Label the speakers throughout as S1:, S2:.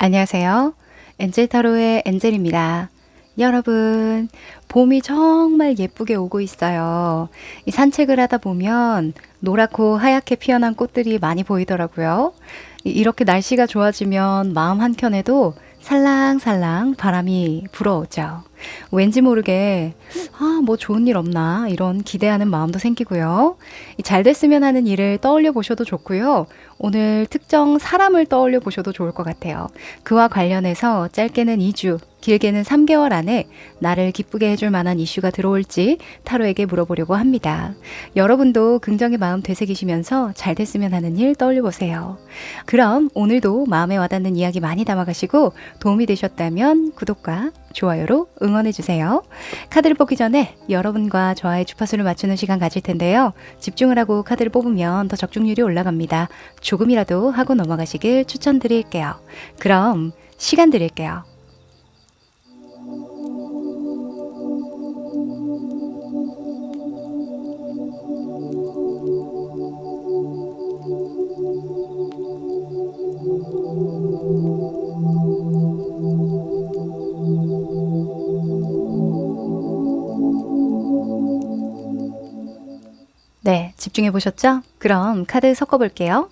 S1: 안녕하세요. 엔젤타로의 엔젤입니다. 여러분, 봄이 정말 예쁘게 오고 있어요. 이 산책을 하다 보면 노랗고 하얗게 피어난 꽃들이 많이 보이더라고요. 이렇게 날씨가 좋아지면 마음 한켠에도 살랑살랑 바람이 불어오죠. 왠지 모르게 뭐 좋은 일 없나 이런 기대하는 마음도 생기고요. 잘 됐으면 하는 일을 떠올려 보셔도 좋고요. 오늘 특정 사람을 떠올려 보셔도 좋을 것 같아요. 그와 관련해서 짧게는 2주, 길게는 3개월 안에 나를 기쁘게 해줄 만한 이슈가 들어올지 타로에게 물어보려고 합니다. 여러분도 긍정의 마음 되새기시면서 잘 됐으면 하는 일 떠올려 보세요. 그럼 오늘도 마음에 와닿는 이야기 많이 담아가시고 도움이 되셨다면 구독과 좋아요로 응원해 주세요. 카드를 뽑기 전에 여러분과 저와의 주파수를 맞추는 시간 가질 텐데요. 집중을 하고 카드를 뽑으면 더 적중률이 올라갑니다. 조금이라도 하고 넘어가시길 추천드릴게요. 그럼 시간 드릴게요. 네, 집중해 보셨죠? 그럼 카드 섞어 볼게요.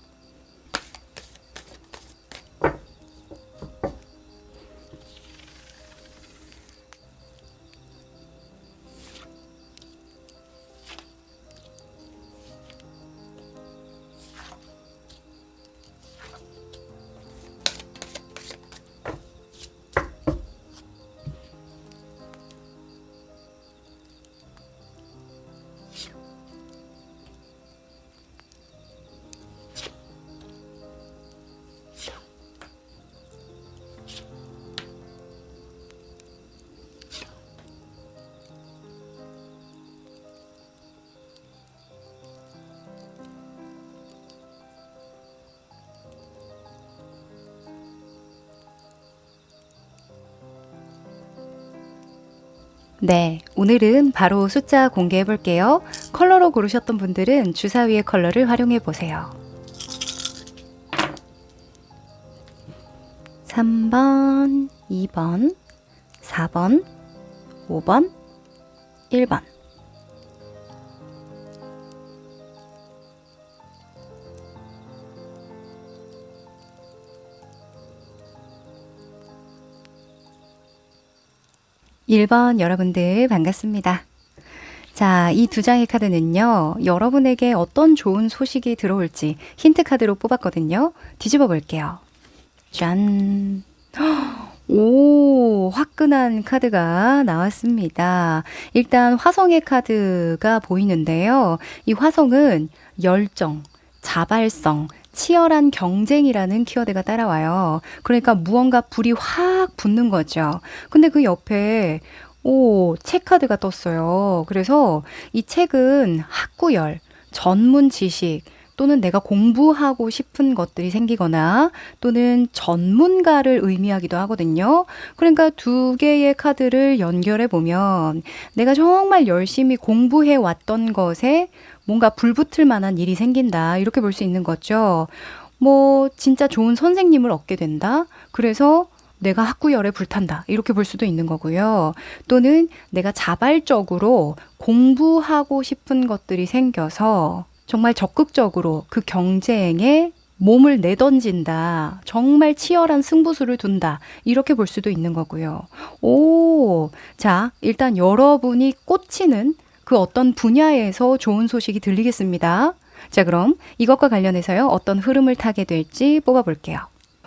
S1: 네, 오늘은 바로 숫자 공개해 볼게요. 컬러로 고르셨던 분들은 주사 위의 컬러를 활용해 보세요. 3번, 2번, 4번, 5번, 1번. 1번 여러분들 반갑습니다. 자, 이 두 장의 카드는요, 여러분에게 어떤 좋은 소식이 들어올지 힌트 카드로 뽑았거든요. 뒤집어 볼게요. 짠! 오, 화끈한 카드가 나왔습니다. 일단 화성의 카드가 보이는데요. 이 화성은 열정, 자발성, 치열한 경쟁이라는 키워드가 따라와요. 그러니까 무언가 불이 확 붙는 거죠. 근데 그 옆에 책 카드가 떴어요. 그래서 이 책은 학구열, 전문 지식, 또는 내가 공부하고 싶은 것들이 생기거나 또는 전문가를 의미하기도 하거든요. 그러니까 두 개의 카드를 연결해 보면 내가 정말 열심히 공부해 왔던 것에 뭔가 불붙을 만한 일이 생긴다. 이렇게 볼 수 있는 거죠. 진짜 좋은 선생님을 얻게 된다. 그래서 내가 학구열에 불탄다. 이렇게 볼 수도 있는 거고요. 또는 내가 자발적으로 공부하고 싶은 것들이 생겨서 정말 적극적으로 그 경쟁에 몸을 내던진다. 정말 치열한 승부수를 둔다. 이렇게 볼 수도 있는 거고요. 자, 일단 여러분이 꽂히는 그 어떤 분야에서 좋은 소식이 들리겠습니다. 자, 그럼 이것과 관련해서요. 어떤 흐름을 타게 될지 뽑아볼게요.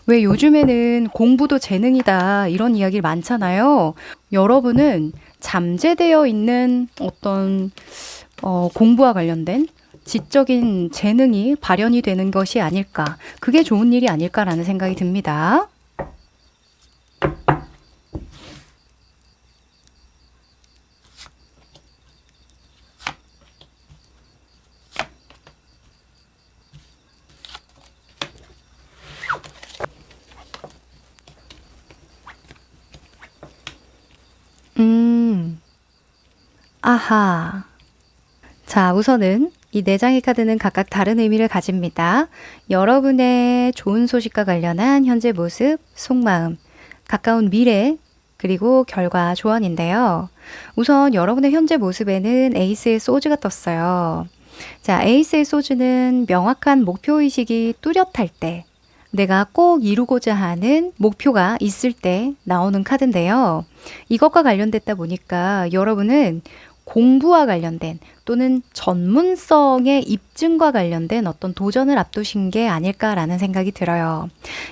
S1: 왜 요즘에는 공부도 재능이다 이런 이야기를 많잖아요. 여러분은 잠재되어 있는 어떤 공부와 관련된 지적인 재능이 발현이 되는 것이 아닐까. 그게 좋은 일이 아닐까라는 생각이 듭니다. 아하. 자, 우선은 이 4장의 카드는 각각 다른 의미를 가집니다. 여러분의 좋은 소식과 관련한 현재 모습, 속마음, 가까운 미래, 그리고 결과 조언인데요. 우선 여러분의 현재 모습에는 에이스의 소즈가 떴어요. 자, 에이스의 소즈는 명확한 목표의식이 뚜렷할 때, 내가 꼭 이루고자 하는 목표가 있을 때 나오는 카드인데요. 이것과 관련됐다 보니까 여러분은 공부와 관련된 또는 전문성의 입증과 관련된 어떤 도전을 앞두신 게 아닐까라는 생각이 들어요.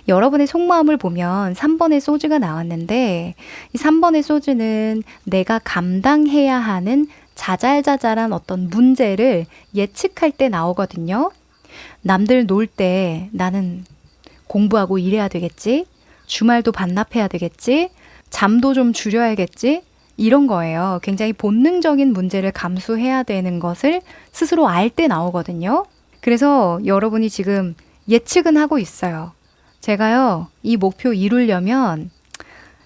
S1: 여러분의 속마음을 보면 3번의 소즈가 나왔는데 이 3번의 소즈는 내가 감당해야 하는 자잘자잘한 어떤 문제를 예측할 때 나오거든요. 남들 놀 때 나는 공부하고 일해야 되겠지? 주말도 반납해야 되겠지? 잠도 좀 줄여야겠지? 이런 거예요. 굉장히 본능적인 문제를 감수해야 되는 것을 스스로 알 때 나오거든요. 그래서 여러분이 지금 예측은 하고 있어요. 제가요, 이 목표 이루려면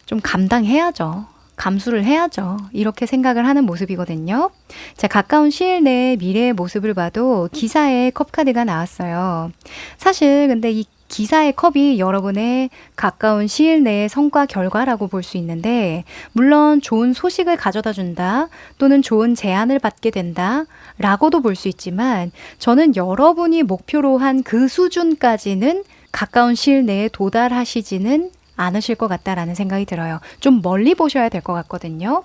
S1: 좀 감당해야죠. 감수를 해야죠. 이렇게 생각을 하는 모습이거든요. 자, 가까운 시일 내의 미래의 모습을 봐도 기사의 컵 카드가 나왔어요. 사실 근데 이 기사의 컵이 여러분의 가까운 시일 내의 성과 결과라고 볼 수 있는데 물론 좋은 소식을 가져다 준다 또는 좋은 제안을 받게 된다 라고도 볼 수 있지만 저는 여러분이 목표로 한 그 수준까지는 가까운 시일 내에 도달하시지는 않으실 것 같다라는 생각이 들어요. 좀 멀리 보셔야 될 것 같거든요.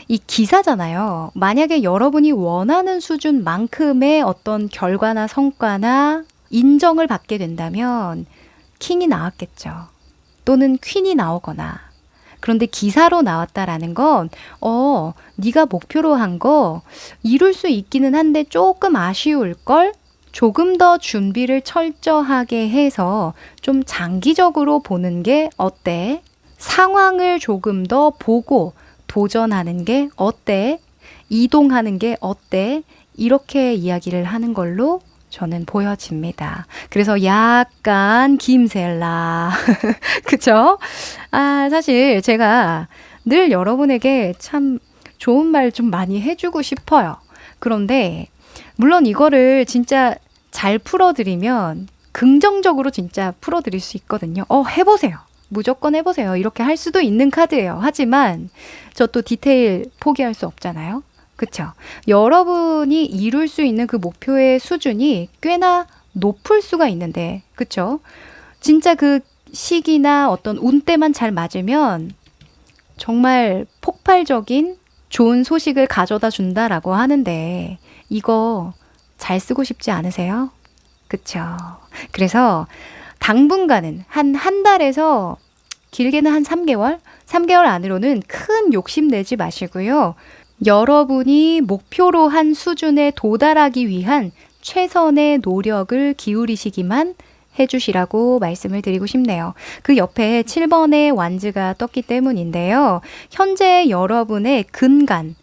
S1: 이 기사잖아요. 만약에 여러분이 원하는 수준만큼의 어떤 결과나 성과나 인정을 받게 된다면 킹이 나왔겠죠. 또는 퀸이 나오거나. 그런데 기사로 나왔다라는 건 네가 목표로 한 거 이룰 수 있기는 한데 조금 아쉬울걸? 조금 더 준비를 철저하게 해서 좀 장기적으로 보는 게 어때? 상황을 조금 더 보고 도전하는 게 어때? 이동하는 게 어때? 이렇게 이야기를 하는 걸로 저는 보여집니다. 그래서 약간 김셀라. 그쵸? 사실 제가 늘 여러분에게 참 좋은 말 좀 많이 해주고 싶어요. 그런데 물론 이거를 진짜 잘 풀어드리면 긍정적으로 진짜 풀어드릴 수 있거든요. 해보세요. 무조건 해보세요. 이렇게 할 수도 있는 카드예요. 하지만 저 또 디테일 포기할 수 없잖아요. 그쵸? 여러분이 이룰 수 있는 그 목표의 수준이 꽤나 높을 수가 있는데, 그쵸? 진짜 그 시기나 어떤 운때만 잘 맞으면 정말 폭발적인 좋은 소식을 가져다 준다라고 하는데, 이거 잘 쓰고 싶지 않으세요? 그쵸? 그래서 당분간은 한 달에서 길게는 한 3개월? 3개월 안으로는 큰 욕심 내지 마시고요. 여러분이 목표로 한 수준에 도달하기 위한 최선의 노력을 기울이시기만 해주시라고 말씀을 드리고 싶네요. 그 옆에 7번의 완즈가 떴기 때문인데요. 현재 여러분의 근간,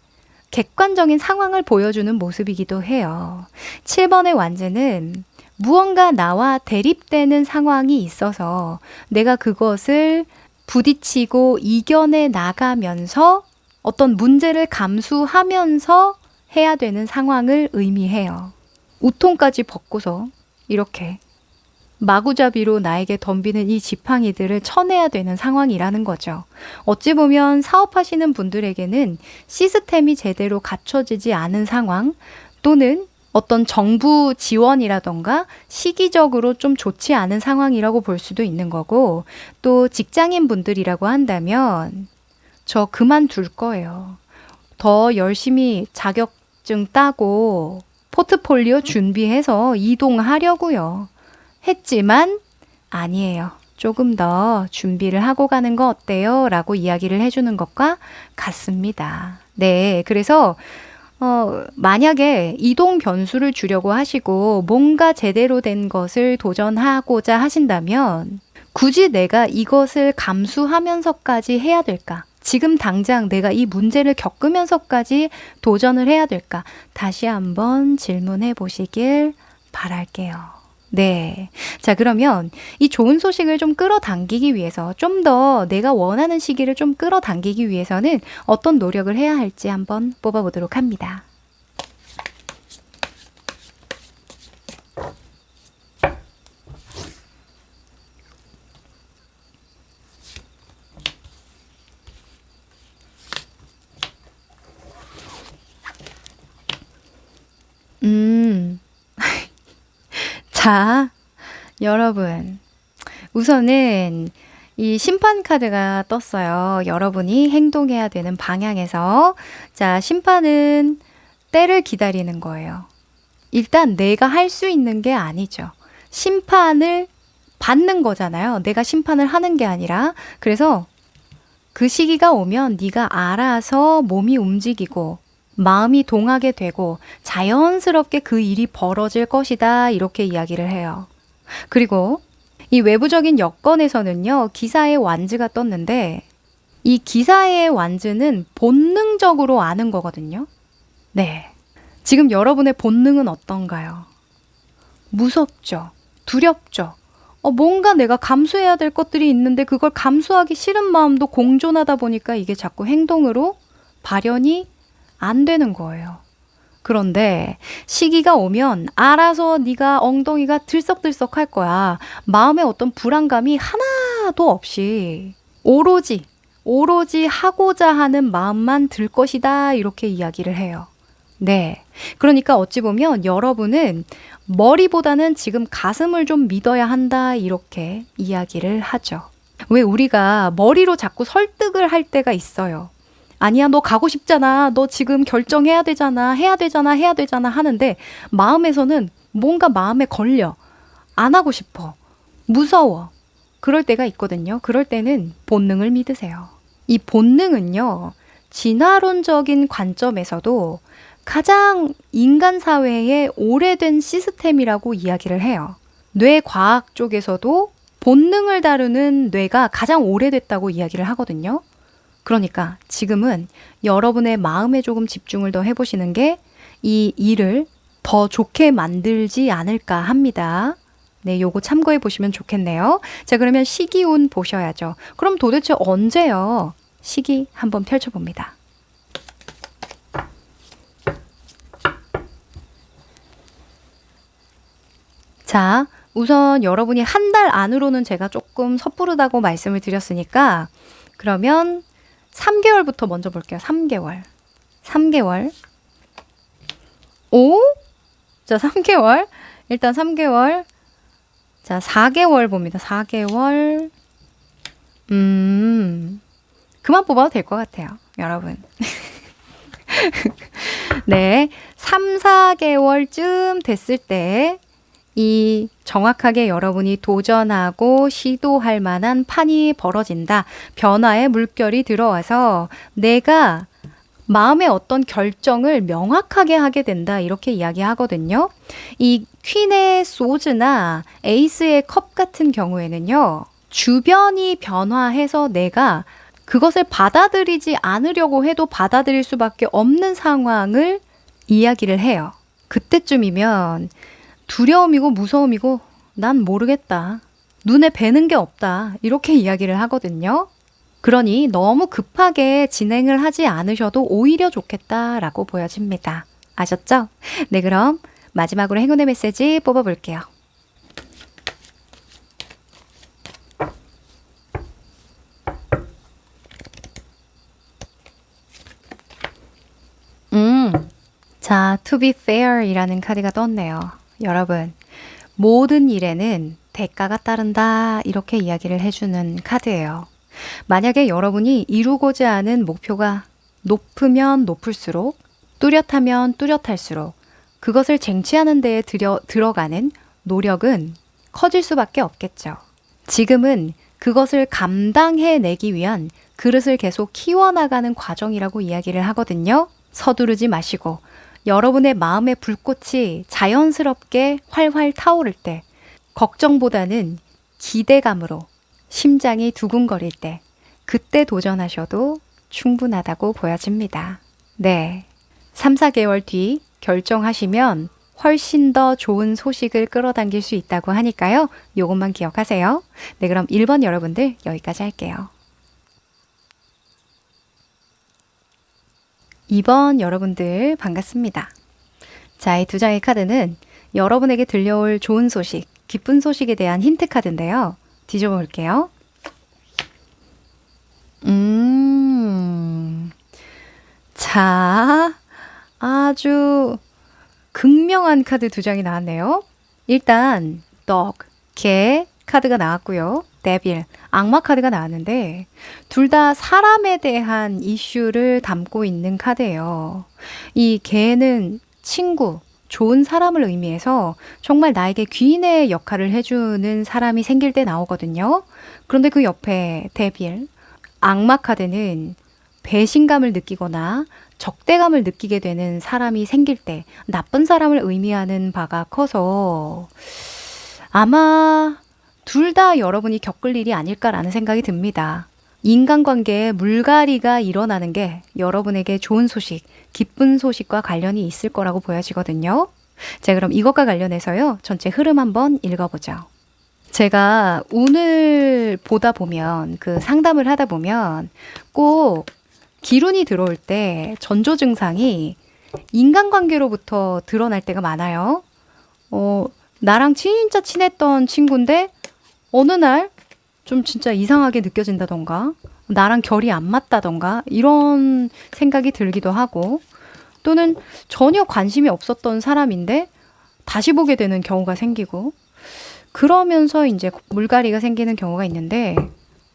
S1: 객관적인 상황을 보여주는 모습이기도 해요. 7번의 완즈는 무언가 나와 대립되는 상황이 있어서 내가 그것을 부딪히고 이겨내 나가면서 어떤 문제를 감수하면서 해야 되는 상황을 의미해요. 우통까지 벗고서 이렇게 마구잡이로 나에게 덤비는 이 지팡이들을 쳐내야 되는 상황이라는 거죠. 어찌 보면 사업하시는 분들에게는 시스템이 제대로 갖춰지지 않은 상황 또는 어떤 정부 지원이라던가 시기적으로 좀 좋지 않은 상황이라고 볼 수도 있는 거고 또 직장인 분들이라고 한다면 저 그만둘 거예요. 더 열심히 자격증 따고 포트폴리오 준비해서 이동하려고요. 했지만 아니에요. 조금 더 준비를 하고 가는 거 어때요? 라고 이야기를 해주는 것과 같습니다. 네, 그래서 만약에 이동 변수를 주려고 하시고 뭔가 제대로 된 것을 도전하고자 하신다면 굳이 내가 이것을 감수하면서까지 해야 될까? 지금 당장 내가 이 문제를 겪으면서까지 도전을 해야 될까? 다시 한번 질문해 보시길 바랄게요. 네. 자, 그러면 이 좋은 소식을 좀 끌어당기기 위해서 좀 더 내가 원하는 시기를 좀 끌어당기기 위해서는 어떤 노력을 해야 할지 한번 뽑아보도록 합니다. 자, 여러분. 우선은 이 심판 카드가 떴어요. 여러분이 행동해야 되는 방향에서. 자, 심판은 때를 기다리는 거예요. 일단 내가 할 수 있는 게 아니죠. 심판을 받는 거잖아요. 내가 심판을 하는 게 아니라. 그래서 그 시기가 오면 네가 알아서 몸이 움직이고 마음이 동하게 되고 자연스럽게 그 일이 벌어질 것이다. 이렇게 이야기를 해요. 그리고 이 외부적인 여건에서는요, 기사의 완즈가 떴는데 이 기사의 완즈는 본능적으로 아는 거거든요. 네. 지금 여러분의 본능은 어떤가요? 무섭죠? 두렵죠? 뭔가 내가 감수해야 될 것들이 있는데 그걸 감수하기 싫은 마음도 공존하다 보니까 이게 자꾸 행동으로 발현이 안 되는 거예요. 그런데 시기가 오면 알아서 네가 엉덩이가 들썩들썩 할 거야. 마음에 어떤 불안감이 하나도 없이 오로지 하고자 하는 마음만 들 것이다. 이렇게 이야기를 해요. 네. 그러니까 어찌 보면 여러분은 머리보다는 지금 가슴을 좀 믿어야 한다. 이렇게 이야기를 하죠. 왜 우리가 머리로 자꾸 설득을 할 때가 있어요. 아니야, 너 가고 싶잖아. 너 지금 결정해야 되잖아. 해야 되잖아 하는데 마음에서는 뭔가 마음에 걸려. 안 하고 싶어. 무서워. 그럴 때가 있거든요. 그럴 때는 본능을 믿으세요. 이 본능은요, 진화론적인 관점에서도 가장 인간 사회의 오래된 시스템이라고 이야기를 해요. 뇌과학 쪽에서도 본능을 다루는 뇌가 가장 오래됐다고 이야기를 하거든요. 그러니까 지금은 여러분의 마음에 조금 집중을 더 해보시는 게 이 일을 더 좋게 만들지 않을까 합니다. 네, 요거 참고해 보시면 좋겠네요. 자, 그러면 시기운 보셔야죠. 그럼 도대체 언제요? 시기 한번 펼쳐봅니다. 자, 우선 여러분이 한 달 안으로는 제가 조금 섣부르다고 말씀을 드렸으니까 그러면 3개월부터 먼저 볼게요. 3개월. 3개월. 오? 자, 3개월. 일단 3개월. 자, 4개월 봅니다. 4개월. 그만 뽑아도 될 것 같아요. 여러분. 네. 3, 4개월쯤 됐을 때 이 정확하게 여러분이 도전하고 시도할 만한 판이 벌어진다. 변화의 물결이 들어와서 내가 마음의 어떤 결정을 명확하게 하게 된다. 이렇게 이야기하거든요. 이 퀸의 소즈나 에이스의 컵 같은 경우에는요. 주변이 변화해서 내가 그것을 받아들이지 않으려고 해도 받아들일 수밖에 없는 상황을 이야기를 해요. 그때쯤이면 두려움이고 무서움이고 난 모르겠다. 눈에 뵈는 게 없다. 이렇게 이야기를 하거든요. 그러니 너무 급하게 진행을 하지 않으셔도 오히려 좋겠다라고 보여집니다. 아셨죠? 네, 그럼 마지막으로 행운의 메시지 뽑아볼게요. 자, to be fair 이라는 카드가 떴네요. 여러분, 모든 일에는 대가가 따른다. 이렇게 이야기를 해주는 카드예요. 만약에 여러분이 이루고자 하는 목표가 높으면 높을수록, 뚜렷하면 뚜렷할수록 그것을 쟁취하는 데에 들어가는 노력은 커질 수밖에 없겠죠. 지금은 그것을 감당해내기 위한 그릇을 계속 키워나가는 과정이라고 이야기를 하거든요. 서두르지 마시고 여러분의 마음의 불꽃이 자연스럽게 활활 타오를 때, 걱정보다는 기대감으로 심장이 두근거릴 때, 그때 도전하셔도 충분하다고 보여집니다. 네. 3, 4개월 뒤 결정하시면 훨씬 더 좋은 소식을 끌어당길 수 있다고 하니까요. 요것만 기억하세요. 네, 그럼 1번 여러분들 여기까지 할게요. 2번 여러분들 반갑습니다. 자, 이 두 장의 카드는 여러분에게 들려올 좋은 소식, 기쁜 소식에 대한 힌트 카드인데요. 뒤집어 볼게요. 자, 아주 극명한 카드 두 장이 나왔네요. 일단 dog, 개 카드가 나왔고요. devil, 악마 카드가 나왔는데 둘 다 사람에 대한 이슈를 담고 있는 카드예요. 이 개는 친구, 좋은 사람을 의미해서 정말 나에게 귀인의 역할을 해주는 사람이 생길 때 나오거든요. 그런데 그 옆에 devil, 악마 카드는 배신감을 느끼거나 적대감을 느끼게 되는 사람이 생길 때 나쁜 사람을 의미하는 바가 커서 아마 둘 다 여러분이 겪을 일이 아닐까라는 생각이 듭니다. 인간관계에 물갈이가 일어나는 게 여러분에게 좋은 소식, 기쁜 소식과 관련이 있을 거라고 보여지거든요. 자, 그럼 이것과 관련해서요. 전체 흐름 한번 읽어보죠. 제가 운을 보다 보면 그 상담을 하다 보면 꼭 기운이 들어올 때 전조 증상이 인간관계로부터 드러날 때가 많아요. 나랑 진짜 친했던 친구인데 어느 날 좀 진짜 이상하게 느껴진다던가 나랑 결이 안 맞다던가 이런 생각이 들기도 하고 또는 전혀 관심이 없었던 사람인데 다시 보게 되는 경우가 생기고 그러면서 이제 물갈이가 생기는 경우가 있는데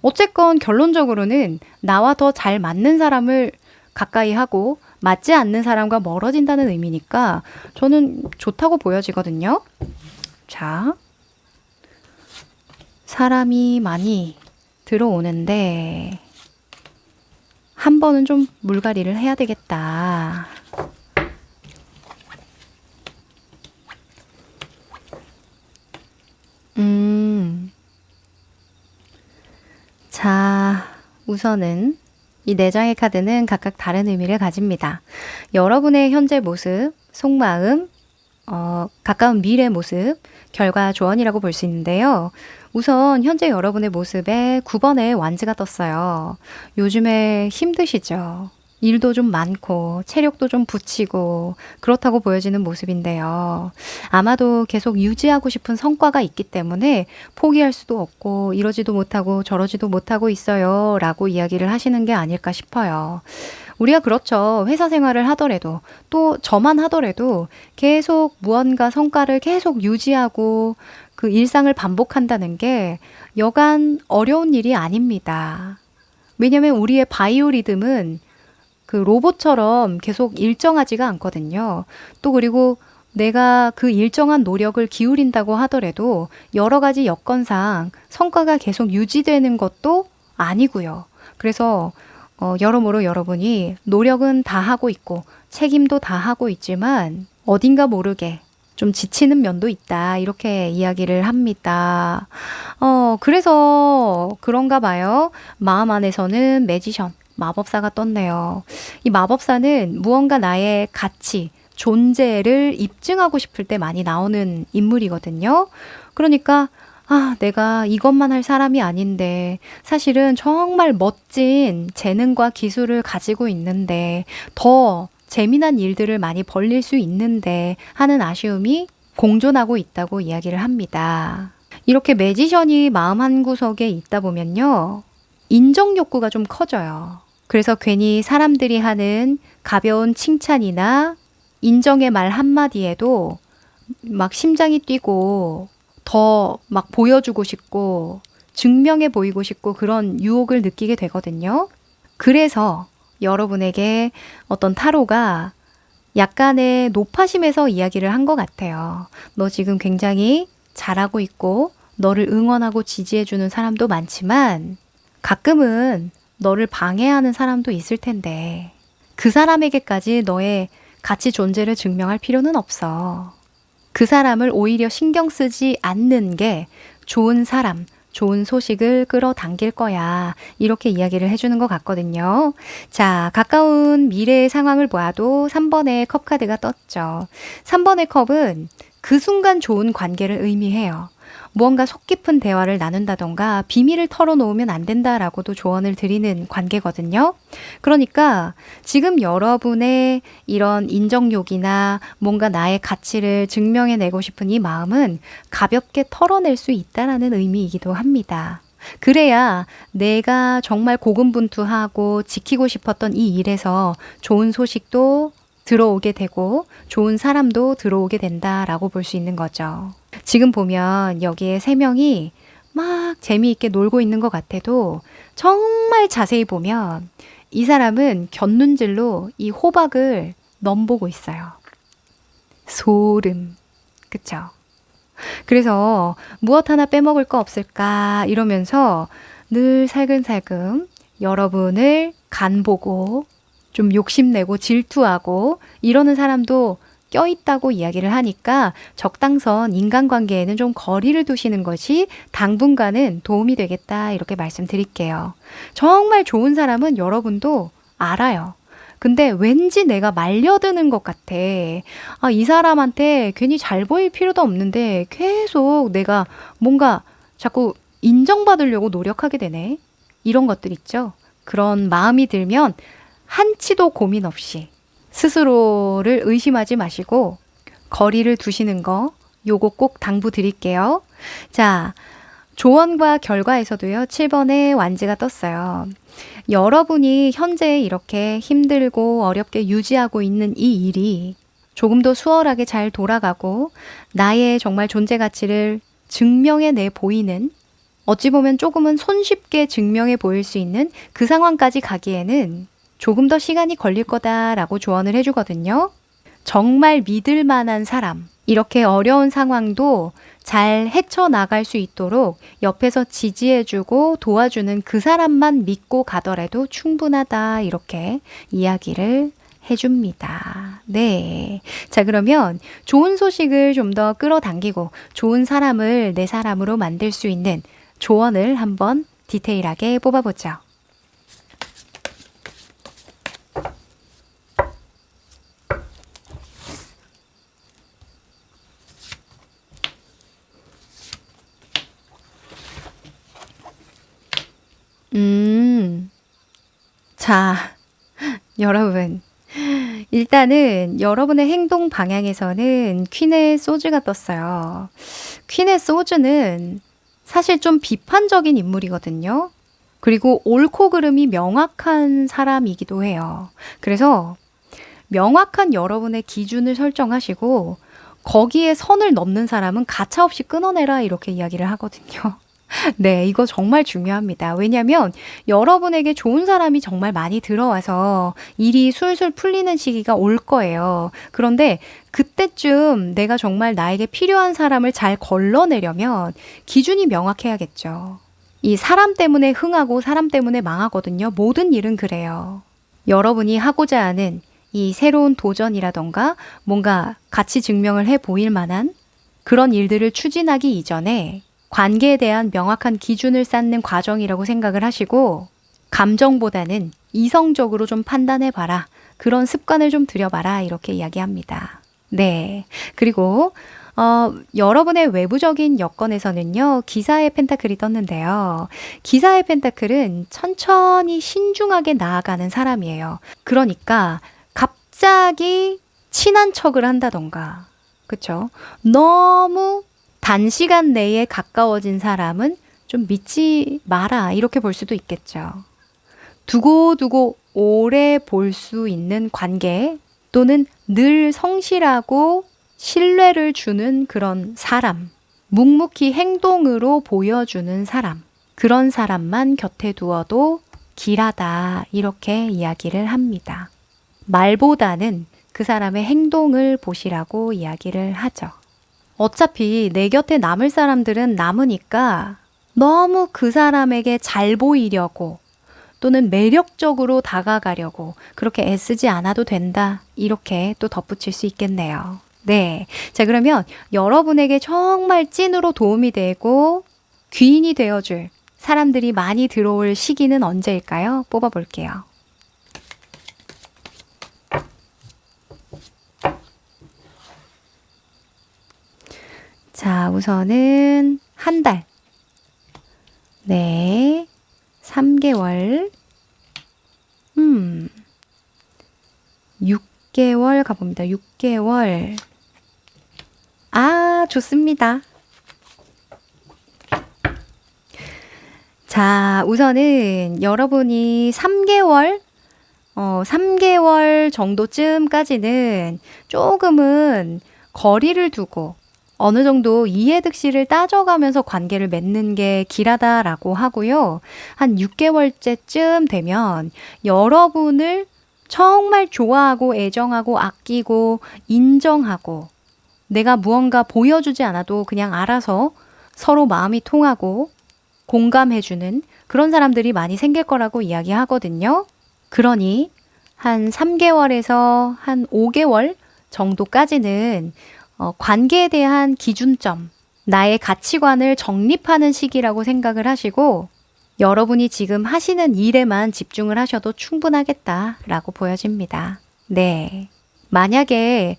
S1: 어쨌건 결론적으로는 나와 더 잘 맞는 사람을 가까이 하고 맞지 않는 사람과 멀어진다는 의미니까 저는 좋다고 보여지거든요. 자, 사람이 많이 들어오는데 한 번은 좀 물갈이를 해야 되겠다. 자, 우선은 이 네 장의 카드는 각각 다른 의미를 가집니다. 여러분의 현재 모습, 속마음, 가까운 미래 모습, 결과 조언이라고 볼 수 있는데요. 우선 현재 여러분의 모습에 9번의 완즈가 떴어요. 요즘에 힘드시죠? 일도 좀 많고 체력도 좀 붙이고 그렇다고 보여지는 모습인데요. 아마도 계속 유지하고 싶은 성과가 있기 때문에 포기할 수도 없고 이러지도 못하고 저러지도 못하고 있어요 라고 이야기를 하시는 게 아닐까 싶어요. 우리가 그렇죠. 회사 생활을 하더라도 또 저만 하더라도 계속 무언가 성과를 계속 유지하고 그 일상을 반복한다는 게 여간 어려운 일이 아닙니다. 왜냐면 우리의 바이오 리듬은 그 로봇처럼 계속 일정하지가 않거든요. 또 그리고 내가 그 일정한 노력을 기울인다고 하더라도 여러 가지 여건상 성과가 계속 유지되는 것도 아니고요. 그래서 여러모로 여러분이 노력은 다 하고 있고 책임도 다 하고 있지만 어딘가 모르게 좀 지치는 면도 있다. 이렇게 이야기를 합니다. 그래서 그런가 봐요. 마음 안에서는 매지션, 마법사가 떴네요. 이 마법사는 무언가 나의 가치, 존재를 입증하고 싶을 때 많이 나오는 인물이거든요. 그러니까 내가 이것만 할 사람이 아닌데 사실은 정말 멋진 재능과 기술을 가지고 있는데 더 재미난 일들을 많이 벌릴 수 있는데 하는 아쉬움이 공존하고 있다고 이야기를 합니다. 이렇게 매지션이 마음 한구석에 있다 보면요. 인정 욕구가 좀 커져요. 그래서 괜히 사람들이 하는 가벼운 칭찬이나 인정의 말 한마디에도 막 심장이 뛰고 더 막 보여주고 싶고 증명해 보이고 싶고 그런 유혹을 느끼게 되거든요. 그래서 여러분에게 어떤 타로가 약간의 높아심에서 이야기를 한 것 같아요. 너 지금 굉장히 잘하고 있고 너를 응원하고 지지해주는 사람도 많지만 가끔은 너를 방해하는 사람도 있을 텐데 그 사람에게까지 너의 가치 존재를 증명할 필요는 없어. 그 사람을 오히려 신경 쓰지 않는 게 좋은 사람, 좋은 소식을 끌어당길 거야. 이렇게 이야기를 해주는 것 같거든요. 자, 가까운 미래의 상황을 보아도 3번의 컵 카드가 떴죠. 3번의 컵은 그 순간 좋은 관계를 의미해요. 무언가 속 깊은 대화를 나눈다던가 비밀을 털어놓으면 안 된다라고도 조언을 드리는 관계거든요. 그러니까 지금 여러분의 이런 인정욕이나 뭔가 나의 가치를 증명해내고 싶은 이 마음은 가볍게 털어낼 수 있다라는 의미이기도 합니다. 그래야 내가 정말 고군분투하고 지키고 싶었던 이 일에서 좋은 소식도 들어오게 되고 좋은 사람도 들어오게 된다라고 볼 수 있는 거죠. 지금 보면 여기에 세 명이 막 재미있게 놀고 있는 것 같아도 정말 자세히 보면 이 사람은 곁눈질로 이 호박을 넘보고 있어요. 소름. 그쵸? 그래서 무엇 하나 빼먹을 거 없을까 이러면서 늘 살금살금 여러분을 간보고 좀 욕심내고 질투하고 이러는 사람도 껴있다고 이야기를 하니까 적당선 인간관계에는 좀 거리를 두시는 것이 당분간은 도움이 되겠다 이렇게 말씀드릴게요. 정말 좋은 사람은 여러분도 알아요. 근데 왠지 내가 말려드는 것 같아. 아, 이 사람한테 괜히 잘 보일 필요도 없는데 계속 내가 뭔가 자꾸 인정받으려고 노력하게 되네. 이런 것들 있죠. 그런 마음이 들면 한치도 고민 없이 스스로를 의심하지 마시고 거리를 두시는 거 요거 꼭 당부드릴게요. 자, 조언과 결과에서도요. 7번에 완지가 떴어요. 여러분이 현재 이렇게 힘들고 어렵게 유지하고 있는 이 일이 조금 더 수월하게 잘 돌아가고 나의 정말 존재 가치를 증명해내 보이는 어찌 보면 조금은 손쉽게 증명해 보일 수 있는 그 상황까지 가기에는 조금 더 시간이 걸릴 거다라고 조언을 해주거든요. 정말 믿을 만한 사람, 이렇게 어려운 상황도 잘 헤쳐나갈 수 있도록 옆에서 지지해주고 도와주는 그 사람만 믿고 가더라도 충분하다 이렇게 이야기를 해줍니다. 네. 자, 그러면 좋은 소식을 좀 더 끌어당기고 좋은 사람을 내 사람으로 만들 수 있는 조언을 한번 디테일하게 뽑아보죠. 자, 여러분. 일단은 여러분의 행동 방향에서는 퀸의 소즈가 떴어요. 퀸의 소즈는 사실 좀 비판적인 인물이거든요. 그리고 옳고 그름이 명확한 사람이기도 해요. 그래서 명확한 여러분의 기준을 설정하시고 거기에 선을 넘는 사람은 가차없이 끊어내라 이렇게 이야기를 하거든요. 네, 이거 정말 중요합니다. 왜냐하면 여러분에게 좋은 사람이 정말 많이 들어와서 일이 술술 풀리는 시기가 올 거예요. 그런데 그때쯤 내가 정말 나에게 필요한 사람을 잘 걸러내려면 기준이 명확해야겠죠. 이 사람 때문에 흥하고 사람 때문에 망하거든요. 모든 일은 그래요. 여러분이 하고자 하는 이 새로운 도전이라던가 뭔가 가치 증명을 해 보일 만한 그런 일들을 추진하기 이전에 관계에 대한 명확한 기준을 쌓는 과정이라고 생각을 하시고 감정보다는 이성적으로 좀 판단해 봐라. 그런 습관을 좀 들여봐라. 이렇게 이야기합니다. 네. 그리고 여러분의 외부적인 여건에서는요. 기사의 펜타클이 떴는데요. 기사의 펜타클은 천천히 신중하게 나아가는 사람이에요. 그러니까 갑자기 친한 척을 한다던가 그쵸? 너무 단시간 내에 가까워진 사람은 좀 믿지 마라 이렇게 볼 수도 있겠죠. 두고두고 오래 볼 수 있는 관계 또는 늘 성실하고 신뢰를 주는 그런 사람, 묵묵히 행동으로 보여주는 사람, 그런 사람만 곁에 두어도 길하다 이렇게 이야기를 합니다. 말보다는 그 사람의 행동을 보시라고 이야기를 하죠. 어차피 내 곁에 남을 사람들은 남으니까 너무 그 사람에게 잘 보이려고 또는 매력적으로 다가가려고 그렇게 애쓰지 않아도 된다. 이렇게 또 덧붙일 수 있겠네요. 네. 자, 그러면 여러분에게 정말 찐으로 도움이 되고 귀인이 되어줄 사람들이 많이 들어올 시기는 언제일까요? 뽑아볼게요. 자, 우선은 한 달. 네. 3개월. 6개월 가봅니다. 6개월. 아, 좋습니다. 자, 우선은 여러분이 3개월 정도쯤까지는 조금은 거리를 두고 어느 정도 이해득실을 따져가면서 관계를 맺는 게 길하다라고 하고요. 한 6개월째쯤 되면 여러분을 정말 좋아하고 애정하고 아끼고 인정하고 내가 무언가 보여주지 않아도 그냥 알아서 서로 마음이 통하고 공감해주는 그런 사람들이 많이 생길 거라고 이야기하거든요. 그러니 한 3개월에서 한 5개월 정도까지는 관계에 대한 기준점, 나의 가치관을 정립하는 시기라고 생각을 하시고 여러분이 지금 하시는 일에만 집중을 하셔도 충분하겠다라고 보여집니다. 네. 만약에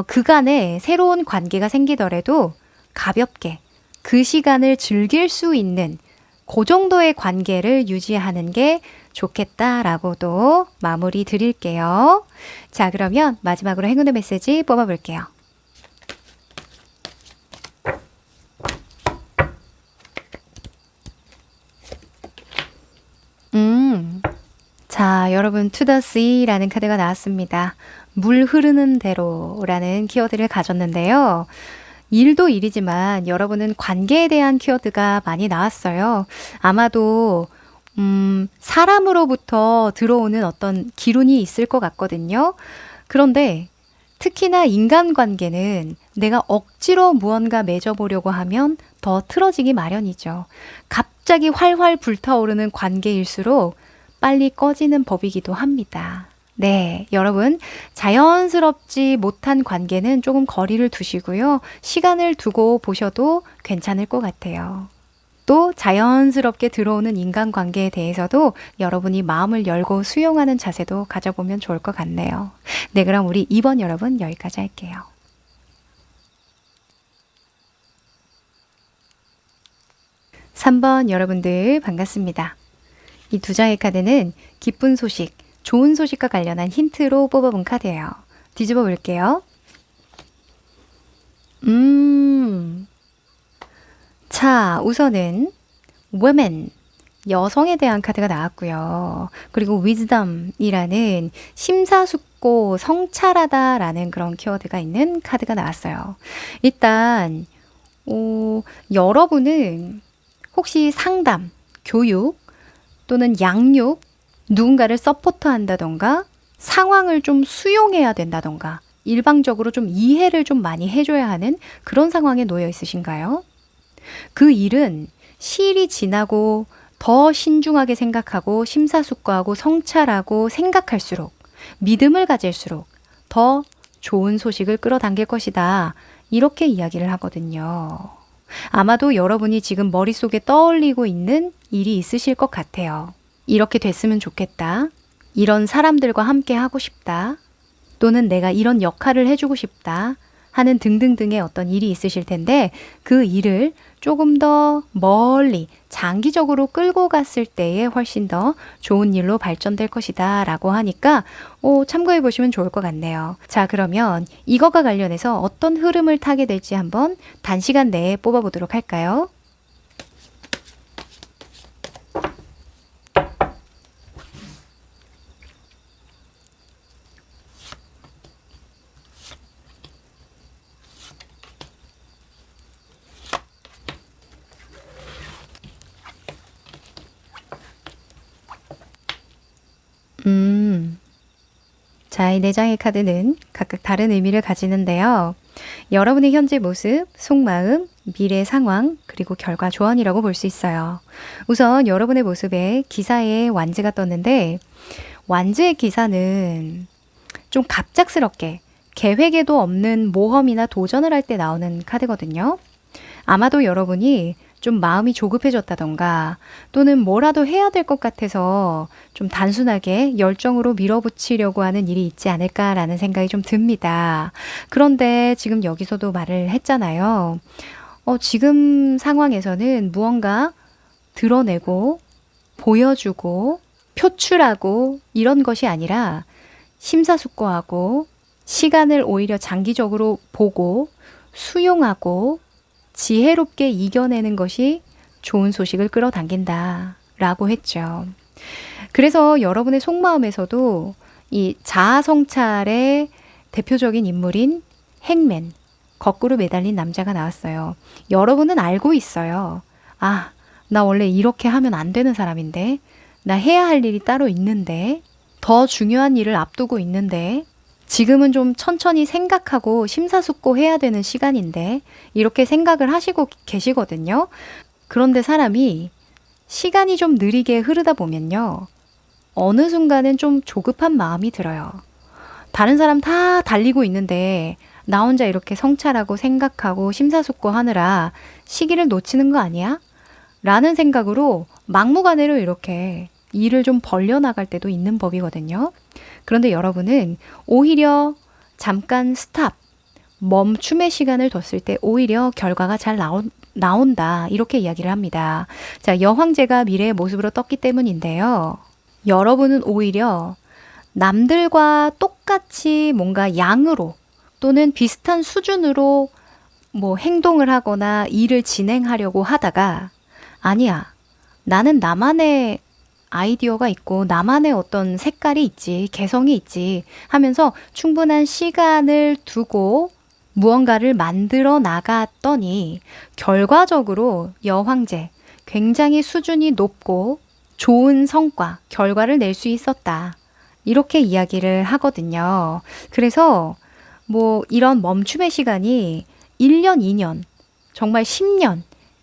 S1: 그간에 새로운 관계가 생기더라도 가볍게 그 시간을 즐길 수 있는 그 정도의 관계를 유지하는 게 좋겠다라고도 마무리 드릴게요. 자, 그러면 마지막으로 행운의 메시지 뽑아볼게요. 자, 여러분 To the Sea라는 카드가 나왔습니다. 물 흐르는 대로라는 키워드를 가졌는데요. 일도 일이지만 여러분은 관계에 대한 키워드가 많이 나왔어요. 아마도 사람으로부터 들어오는 어떤 기운이 있을 것 같거든요. 그런데 특히나 인간관계는 내가 억지로 무언가 맺어보려고 하면 더 틀어지기 마련이죠. 갑자기 활활 불타오르는 관계일수록 빨리 꺼지는 법이기도 합니다. 네, 여러분 자연스럽지 못한 관계는 조금 거리를 두시고요. 시간을 두고 보셔도 괜찮을 것 같아요. 또 자연스럽게 들어오는 인간관계에 대해서도 여러분이 마음을 열고 수용하는 자세도 가져보면 좋을 것 같네요. 네, 그럼 우리 2번 여러분 여기까지 할게요. 3번 여러분들 반갑습니다. 이 두 장의 카드는 기쁜 소식, 좋은 소식과 관련한 힌트로 뽑아본 카드예요. 뒤집어 볼게요. 자, 우선은 women, 여성에 대한 카드가 나왔고요. 그리고 wisdom이라는 심사숙고, 성찰하다라는 그런 키워드가 있는 카드가 나왔어요. 일단 여러분은 혹시 상담, 교육 또는 양육, 누군가를 서포트한다던가 상황을 좀 수용해야 된다던가 일방적으로 좀 이해를 좀 많이 해줘야 하는 그런 상황에 놓여 있으신가요? 그 일은 시일이 지나고 더 신중하게 생각하고 심사숙고하고 성찰하고 생각할수록 믿음을 가질수록 더 좋은 소식을 끌어당길 것이다. 이렇게 이야기를 하거든요. 아마도 여러분이 지금 머릿속에 떠올리고 있는 일이 있으실 것 같아요. 이렇게 됐으면 좋겠다. 이런 사람들과 함께 하고 싶다. 또는 내가 이런 역할을 해주고 싶다. 하는 등등등의 어떤 일이 있으실 텐데 그 일을 조금 더 멀리 장기적으로 끌고 갔을 때에 훨씬 더 좋은 일로 발전될 것이다 라고 하니까 참고해 보시면 좋을 것 같네요. 자, 그러면 이것과 관련해서 어떤 흐름을 타게 될지 한번 단시간 내에 뽑아보도록 할까요? 자, 이 4장의 카드는 각각 다른 의미를 가지는데요. 여러분의 현재 모습, 속마음, 미래 상황, 그리고 결과 조언이라고 볼 수 있어요. 우선 여러분의 모습에 기사에 완즈가 떴는데 완즈의 기사는 좀 갑작스럽게 계획에도 없는 모험이나 도전을 할 때 나오는 카드거든요. 아마도 여러분이 좀 마음이 조급해졌다던가 또는 뭐라도 해야 될 것 같아서 좀 단순하게 열정으로 밀어붙이려고 하는 일이 있지 않을까라는 생각이 좀 듭니다. 그런데 지금 여기서도 말을 했잖아요. 지금 상황에서는 무언가 드러내고 보여주고 표출하고 이런 것이 아니라 심사숙고하고 시간을 오히려 장기적으로 보고 수용하고 지혜롭게 이겨내는 것이 좋은 소식을 끌어당긴다 라고 했죠. 그래서 여러분의 속마음에서도 이 자아성찰의 대표적인 인물인 행맨, 거꾸로 매달린 남자가 나왔어요. 여러분은 알고 있어요. 아, 나 원래 이렇게 하면 안 되는 사람인데, 나 해야 할 일이 따로 있는데, 더 중요한 일을 앞두고 있는데, 지금은 좀 천천히 생각하고 심사숙고해야 되는 시간인데, 이렇게 생각을 하시고 계시거든요. 그런데 사람이 시간이 좀 느리게 흐르다 보면요. 어느 순간은 좀 조급한 마음이 들어요. 다른 사람 다 달리고 있는데 나 혼자 이렇게 성찰하고 생각하고 심사숙고하느라 시기를 놓치는 거 아니야? 라는 생각으로 막무가내로 이렇게 일을 좀 벌려나갈 때도 있는 법이거든요. 그런데 여러분은 오히려 잠깐 스탑, 멈춤의 시간을 뒀을 때 오히려 결과가 잘 나온다. 이렇게 이야기를 합니다. 자, 여황제가 미래의 모습으로 떴기 때문인데요. 여러분은 오히려 남들과 똑같이 뭔가 양으로 또는 비슷한 수준으로 뭐 행동을 하거나 일을 진행하려고 하다가 아니야. 나는 나만의 아이디어가 있고 나만의 어떤 색깔이 있지, 개성이 있지 하면서 충분한 시간을 두고 무언가를 만들어 나갔더니 결과적으로 여황제 굉장히 수준이 높고 좋은 성과, 결과를 낼 수 있었다. 이렇게 이야기를 하거든요. 그래서 뭐 이런 멈춤의 시간이 1년, 2년, 정말 10년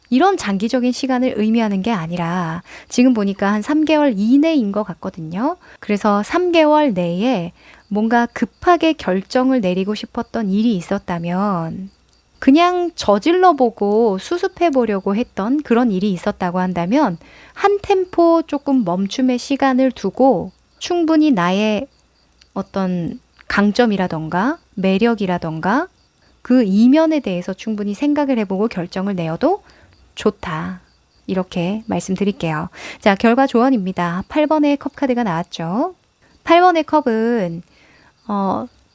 S1: 이런 장기적인 시간을 의미하는 게 아니라 지금 보니까 한 3개월 이내인 것 같거든요. 그래서 3개월 내에 뭔가 급하게 결정을 내리고 싶었던 일이 있었다면 그냥 저질러 보고 수습해 보려고 했던 그런 일이 있었다고 한다면 한 템포 조금 멈춤의 시간을 두고 충분히 나의 어떤 강점이라던가 매력이라던가 그 이면에 대해서 충분히 생각을 해보고 결정을 내어도 좋다. 이렇게 말씀드릴게요. 자, 결과 조언입니다. 8번의 컵 카드가 나왔죠. 8번의 컵은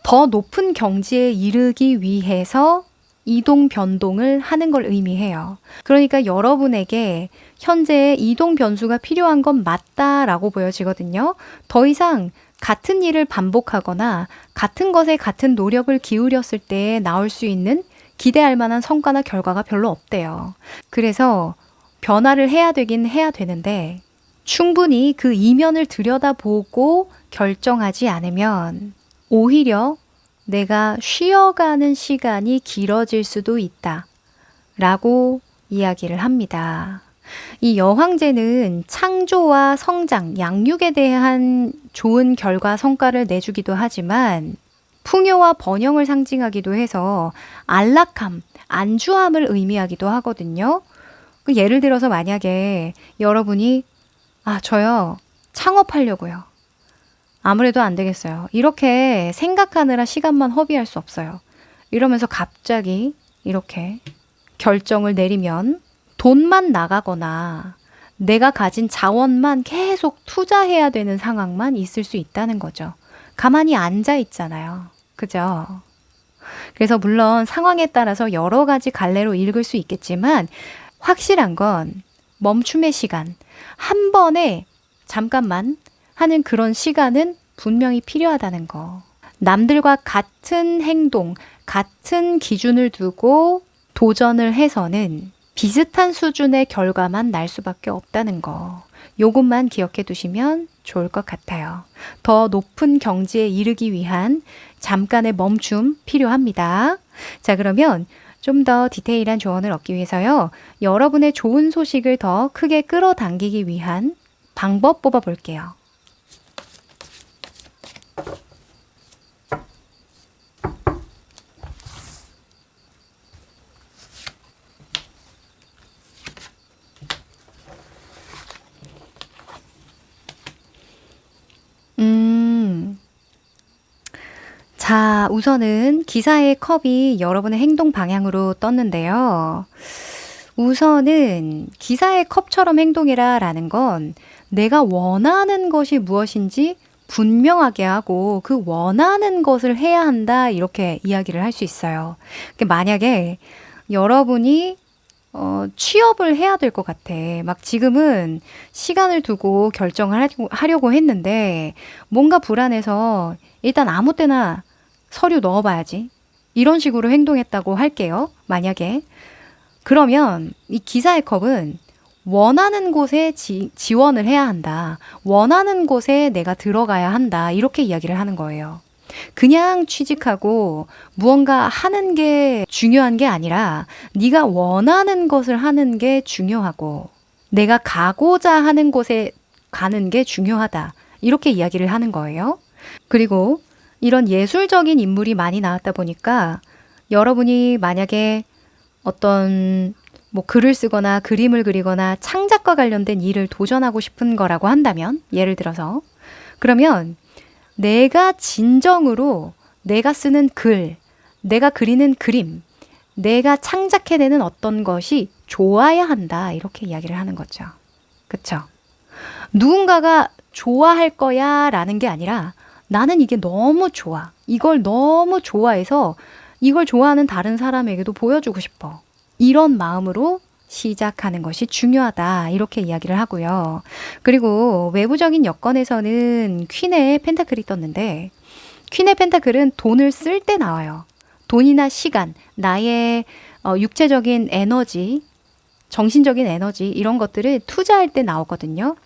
S1: 더 높은 경지에 이르기 위해서 이동 변동을 하는 걸 의미해요. 그러니까 여러분에게 현재 이동 변수가 필요한 건 맞다라고 보여지거든요. 더 이상 같은 일을 반복하거나 같은 것에 같은 노력을 기울였을 때 나올 수 있는 기대할 만한 성과나 결과가 별로 없대요. 그래서 변화를 해야 되긴 해야 되는데 충분히 그 이면을 들여다보고 결정하지 않으면 오히려 내가 쉬어가는 시간이 길어질 수도 있다. 라고 이야기를 합니다. 이 여황제는 창조와 성장, 양육에 대한 좋은 결과, 성과를 내주기도 하지만 풍요와 번영을 상징하기도 해서 안락함, 안주함을 의미하기도 하거든요. 예를 들어서 만약에 여러분이 저요 창업하려고요. 아무래도 안 되겠어요. 이렇게 생각하느라 시간만 허비할 수 없어요. 이러면서 갑자기 이렇게 결정을 내리면 돈만 나가거나 내가 가진 자원만 계속 투자해야 되는 상황만 있을 수 있다는 거죠. 가만히 앉아 있잖아요. 그죠? 그래서 물론 상황에 따라서 여러 가지 갈래로 읽을 수 있겠지만 확실한 건 멈춤의 시간, 한 번에 잠깐만 하는 그런 시간은 분명히 필요하다는 거. 남들과 같은 행동, 같은 기준을 두고 도전을 해서는 비슷한 수준의 결과만 날 수밖에 없다는 거. 요것만 기억해 두시면 좋을 것 같아요. 더 높은 경지에 이르기 위한 잠깐의 멈춤 필요합니다. 자, 그러면 좀 더 디테일한 조언을 얻기 위해서요. 여러분의 좋은 소식을 더 크게 끌어당기기 위한 방법 뽑아볼게요. 자, 우선은 기사의 컵이 여러분의 행동 방향으로 떴는데요. 우선은 기사의 컵처럼 행동해라 라는 건 내가 원하는 것이 무엇인지 분명하게 하고 그 원하는 것을 해야 한다 이렇게 이야기를 할 수 있어요. 만약에 여러분이 취업을 해야 될 것 같아. 막 지금은 시간을 두고 결정을 하려고 했는데 뭔가 불안해서 일단 아무 때나 서류 넣어봐야지. 이런 식으로 행동했다고 할게요. 만약에. 그러면 이 기사의 컵은 원하는 곳에 지원을 해야 한다. 원하는 곳에 내가 들어가야 한다. 이렇게 이야기를 하는 거예요. 그냥 취직하고 무언가 하는 게 중요한 게 아니라 네가 원하는 것을 하는 게 중요하고 내가 가고자 하는 곳에 가는 게 중요하다. 이렇게 이야기를 하는 거예요. 그리고 이런 예술적인 인물이 많이 나왔다 보니까 여러분이 만약에 어떤 뭐 글을 쓰거나 그림을 그리거나 창작과 관련된 일을 도전하고 싶은 거라고 한다면, 예를 들어서, 그러면 내가 진정으로 내가 쓰는 글, 내가 그리는 그림, 내가 창작해내는 어떤 것이 좋아야 한다. 이렇게 이야기를 하는 거죠. 그쵸? 누군가가 좋아할 거야 라는 게 아니라 나는 이게 너무 좋아. 이걸 너무 좋아해서 이걸 좋아하는 다른 사람에게도 보여주고 싶어. 이런 마음으로 시작하는 것이 중요하다. 이렇게 이야기를 하고요. 그리고 외부적인 여건에서는 퀸의 펜타클이 떴는데 퀸의 펜타클은 돈을 쓸 때 나와요. 돈이나 시간, 나의 육체적인 에너지, 정신적인 에너지 이런 것들을 투자할 때 나오거든요.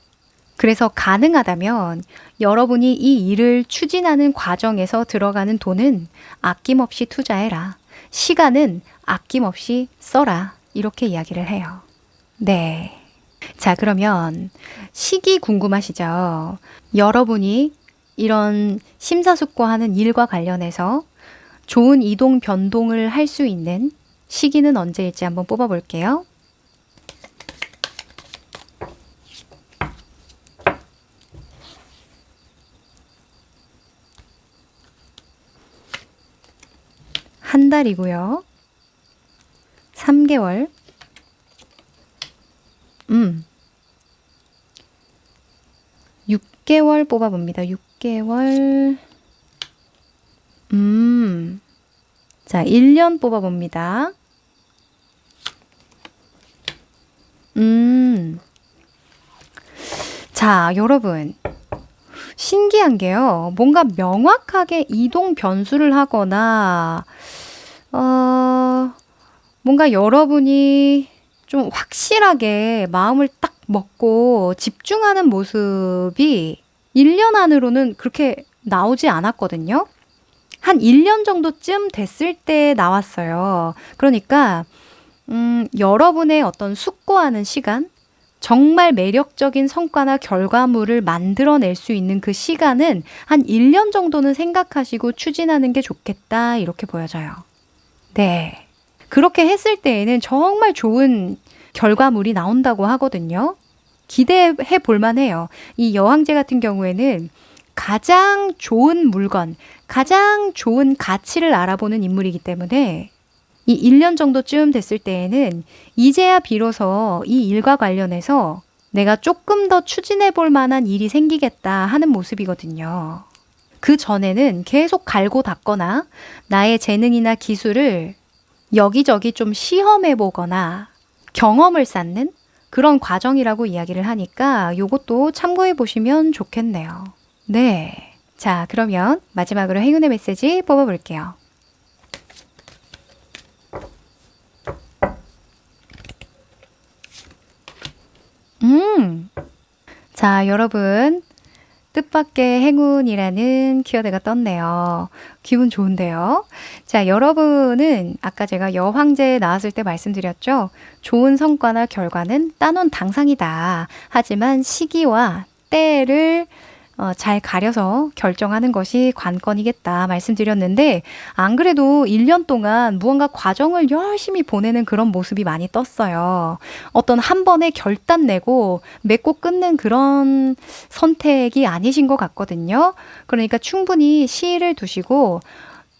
S1: 그래서 가능하다면 여러분이 이 일을 추진하는 과정에서 들어가는 돈은 아낌없이 투자해라. 시간은 아낌없이 써라. 이렇게 이야기를 해요. 네. 자, 그러면 시기 궁금하시죠? 여러분이 이런 심사숙고하는 일과 관련해서 좋은 이동 변동을 할 수 있는 시기는 언제일지 한번 뽑아볼게요. 한 달이고요. 3개월. 6개월 뽑아봅니다. 6개월. 자, 1년 뽑아봅니다. 자, 여러분. 신기한 게요. 뭔가 명확하게 이동 변수를 하거나, 뭔가 여러분이 좀 확실하게 마음을 딱 먹고 집중하는 모습이 1년 안으로는 그렇게 나오지 않았거든요. 한 1년 정도쯤 됐을 때 나왔어요. 그러니까, 여러분의 어떤 숙고하는 시간, 정말 매력적인 성과나 결과물을 만들어낼 수 있는 그 시간은 한 1년 정도는 생각하시고 추진하는 게 좋겠다. 이렇게 보여져요. 네. 그렇게 했을 때에는 정말 좋은 결과물이 나온다고 하거든요. 기대해 볼 만해요. 이 여왕제 같은 경우에는 가장 좋은 물건, 가장 좋은 가치를 알아보는 인물이기 때문에 이 1년 정도쯤 됐을 때에는 이제야 비로소 이 일과 관련해서 내가 조금 더 추진해 볼 만한 일이 생기겠다 하는 모습이거든요. 그 전에는 계속 갈고 닦거나 나의 재능이나 기술을 여기저기 좀 시험해 보거나 경험을 쌓는 그런 과정이라고 이야기를 하니까 요것도 참고해 보시면 좋겠네요. 네. 자, 그러면 마지막으로 행운의 메시지 뽑아볼게요. 자, 여러분. 뜻밖의 행운이라는 키워드가 떴네요. 기분 좋은데요? 자, 여러분은 아까 제가 여황제 나왔을 때 말씀드렸죠? 좋은 성과나 결과는 따놓은 당상이다. 하지만 시기와 때를 잘 가려서 결정하는 것이 관건이겠다 말씀드렸는데 안 그래도 1년 동안 무언가 과정을 열심히 보내는 그런 모습이 많이 떴어요. 어떤 한 번에 결단 내고 맺고 끊는 그런 선택이 아니신 것 같거든요. 그러니까 충분히 시일을 두시고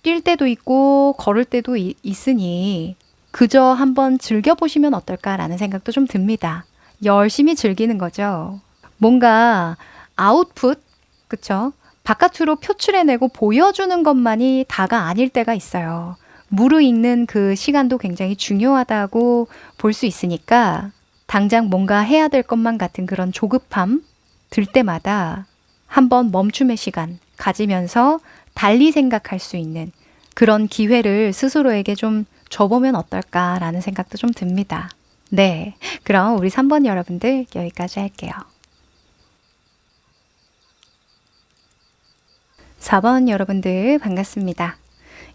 S1: 뛸 때도 있고 걸을 때도 있으니 그저 한번 즐겨보시면 어떨까라는 생각도 좀 듭니다. 열심히 즐기는 거죠. 뭔가 아웃풋, 그쵸? 바깥으로 표출해내고 보여주는 것만이 다가 아닐 때가 있어요. 무르익는 그 시간도 굉장히 중요하다고 볼 수 있으니까 당장 뭔가 해야 될 것만 같은 그런 조급함 들 때마다 한번 멈춤의 시간 가지면서 달리 생각할 수 있는 그런 기회를 스스로에게 좀 줘보면 어떨까라는 생각도 좀 듭니다. 네, 그럼 우리 3번 여러분들 여기까지 할게요. 4번 여러분들 반갑습니다.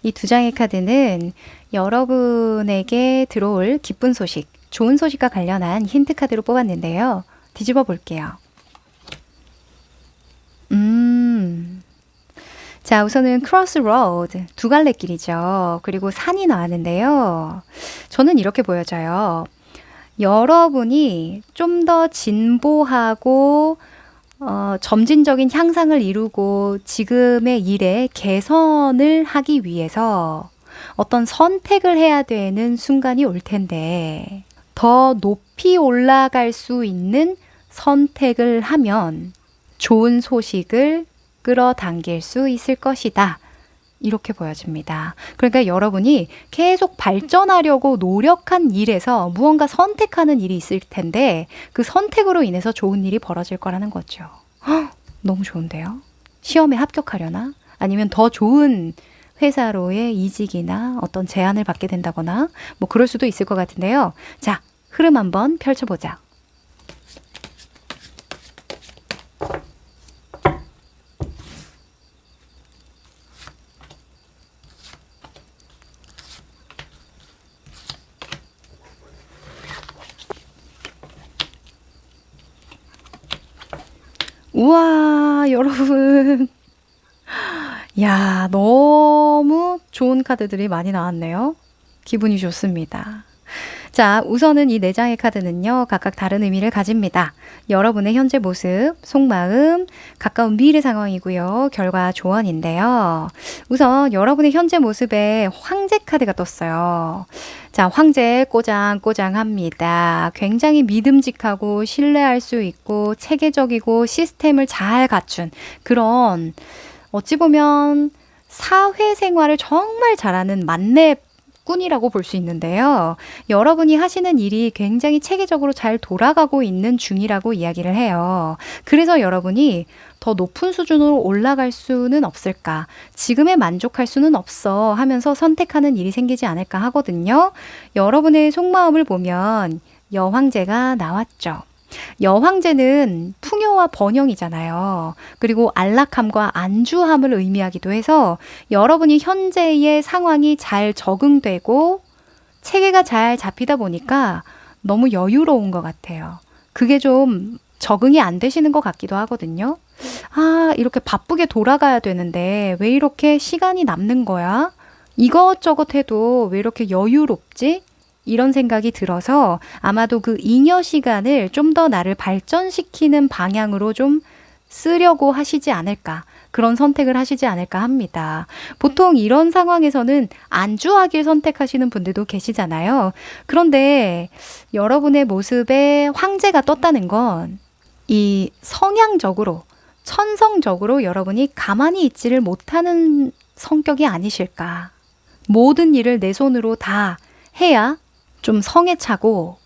S1: 이 두 장의 카드는 여러분에게 들어올 기쁜 소식, 좋은 소식과 관련한 힌트 카드로 뽑았는데요. 뒤집어 볼게요. 자, 우선은 크로스로드, 두 갈래 길이죠. 그리고 산이 나왔는데요. 저는 이렇게 보여져요. 여러분이 좀 더 진보하고 점진적인 향상을 이루고 지금의 일에 개선을 하기 위해서 어떤 선택을 해야 되는 순간이 올 텐데 더 높이 올라갈 수 있는 선택을 하면 좋은 소식을 끌어당길 수 있을 것이다. 이렇게 보여집니다. 그러니까 여러분이 계속 발전하려고 노력한 일에서 무언가 선택하는 일이 있을 텐데 그 선택으로 인해서 좋은 일이 벌어질 거라는 거죠. 헉, 너무 좋은데요? 시험에 합격하려나? 아니면 더 좋은 회사로의 이직이나 어떤 제안을 받게 된다거나 뭐 그럴 수도 있을 것 같은데요. 자, 흐름 한번 펼쳐보자. 우와, 여러분. 야, 너무 좋은 카드들이 많이 나왔네요. 기분이 좋습니다. 자, 우선은 이 네 장의 카드는요, 각각 다른 의미를 가집니다. 여러분의 현재 모습, 속마음, 가까운 미래 상황이고요, 결과 조언인데요. 우선 여러분의 현재 모습에 황제 카드가 떴어요. 자, 황제 꼬장꼬장합니다. 굉장히 믿음직하고 신뢰할 수 있고 체계적이고 시스템을 잘 갖춘 그런 어찌 보면 사회생활을 정말 잘하는 만렙꾼이라고 볼 수 있는데요. 여러분이 하시는 일이 굉장히 체계적으로 잘 돌아가고 있는 중이라고 이야기를 해요. 그래서 여러분이 더 높은 수준으로 올라갈 수는 없을까? 지금에 만족할 수는 없어 하면서 선택하는 일이 생기지 않을까 하거든요. 여러분의 속마음을 보면 여황제가 나왔죠. 여황제는 풍요와 번영이잖아요. 그리고 안락함과 안주함을 의미하기도 해서 여러분이 현재의 상황이 잘 적응되고 체계가 잘 잡히다 보니까 너무 여유로운 것 같아요. 그게 좀 적응이 안 되시는 것 같기도 하거든요. 아, 이렇게 바쁘게 돌아가야 되는데 왜 이렇게 시간이 남는 거야? 이것저것 해도 왜 이렇게 여유롭지? 이런 생각이 들어서 아마도 그 잉여 시간을 좀 더 나를 발전시키는 방향으로 좀 쓰려고 하시지 않을까. 그런 선택을 하시지 않을까 합니다. 보통 이런 상황에서는 안주하길 선택하시는 분들도 계시잖아요. 그런데 여러분의 모습에 황제가 떴다는 건 이 성향적으로, 천성적으로 여러분이 가만히 있지를 못하는 성격이 아니실까. 모든 일을 내 손으로 다 해야 좀 성에 차고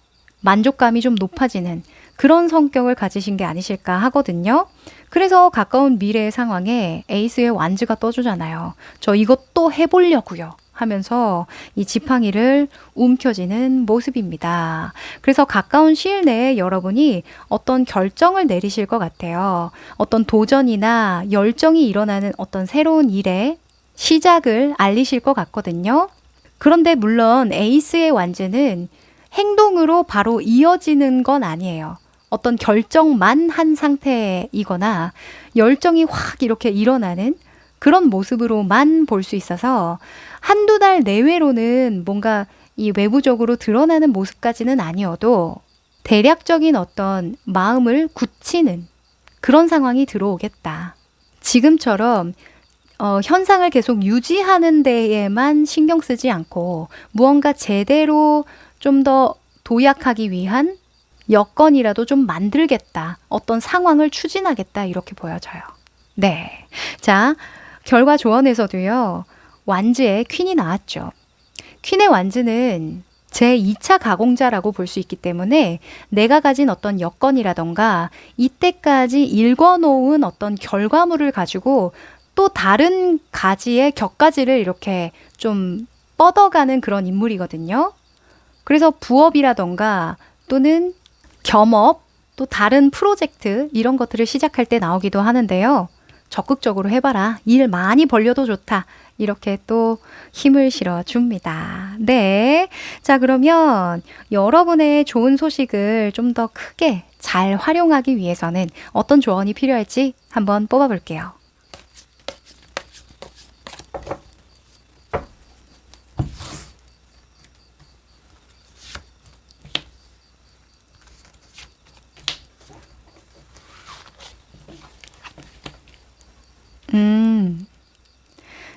S1: 만족감이 좀 높아지는 그런 성격을 가지신 게 아니실까 하거든요. 그래서 가까운 미래의 상황에 에이스의 완즈가 떠주잖아요. 저 이것도 해보려고요 하면서 이 지팡이를 움켜쥐는 모습입니다. 그래서 가까운 시일 내에 여러분이 어떤 결정을 내리실 것 같아요. 어떤 도전이나 열정이 일어나는 어떤 새로운 일의 시작을 알리실 것 같거든요. 그런데 물론 에이스의 완즈는 행동으로 바로 이어지는 건 아니에요. 어떤 결정만 한 상태이거나 열정이 확 이렇게 일어나는 그런 모습으로만 볼 수 있어서 한두 달 내외로는 뭔가 이 외부적으로 드러나는 모습까지는 아니어도 대략적인 어떤 마음을 굳히는 그런 상황이 들어오겠다. 지금처럼 현상을 계속 유지하는 데에만 신경 쓰지 않고 무언가 제대로 좀 더 도약하기 위한 여건이라도 좀 만들겠다. 어떤 상황을 추진하겠다. 이렇게 보여져요. 네. 자, 결과 조언에서도요. 완즈의 퀸이 나왔죠. 퀸의 완즈는 제2차 가공자라고 볼 수 있기 때문에 내가 가진 어떤 여건이라던가 이때까지 읽어놓은 어떤 결과물을 가지고 또 다른 가지의 격가지를 이렇게 좀 뻗어가는 그런 인물이거든요. 그래서 부업이라던가 또는 겸업, 또 다른 프로젝트 이런 것들을 시작할 때 나오기도 하는데요. 적극적으로 해봐라. 일 많이 벌려도 좋다. 이렇게 또 힘을 실어줍니다. 네. 자, 그러면 여러분의 좋은 소식을 좀 더 크게 잘 활용하기 위해서는 어떤 조언이 필요할지 한번 뽑아볼게요.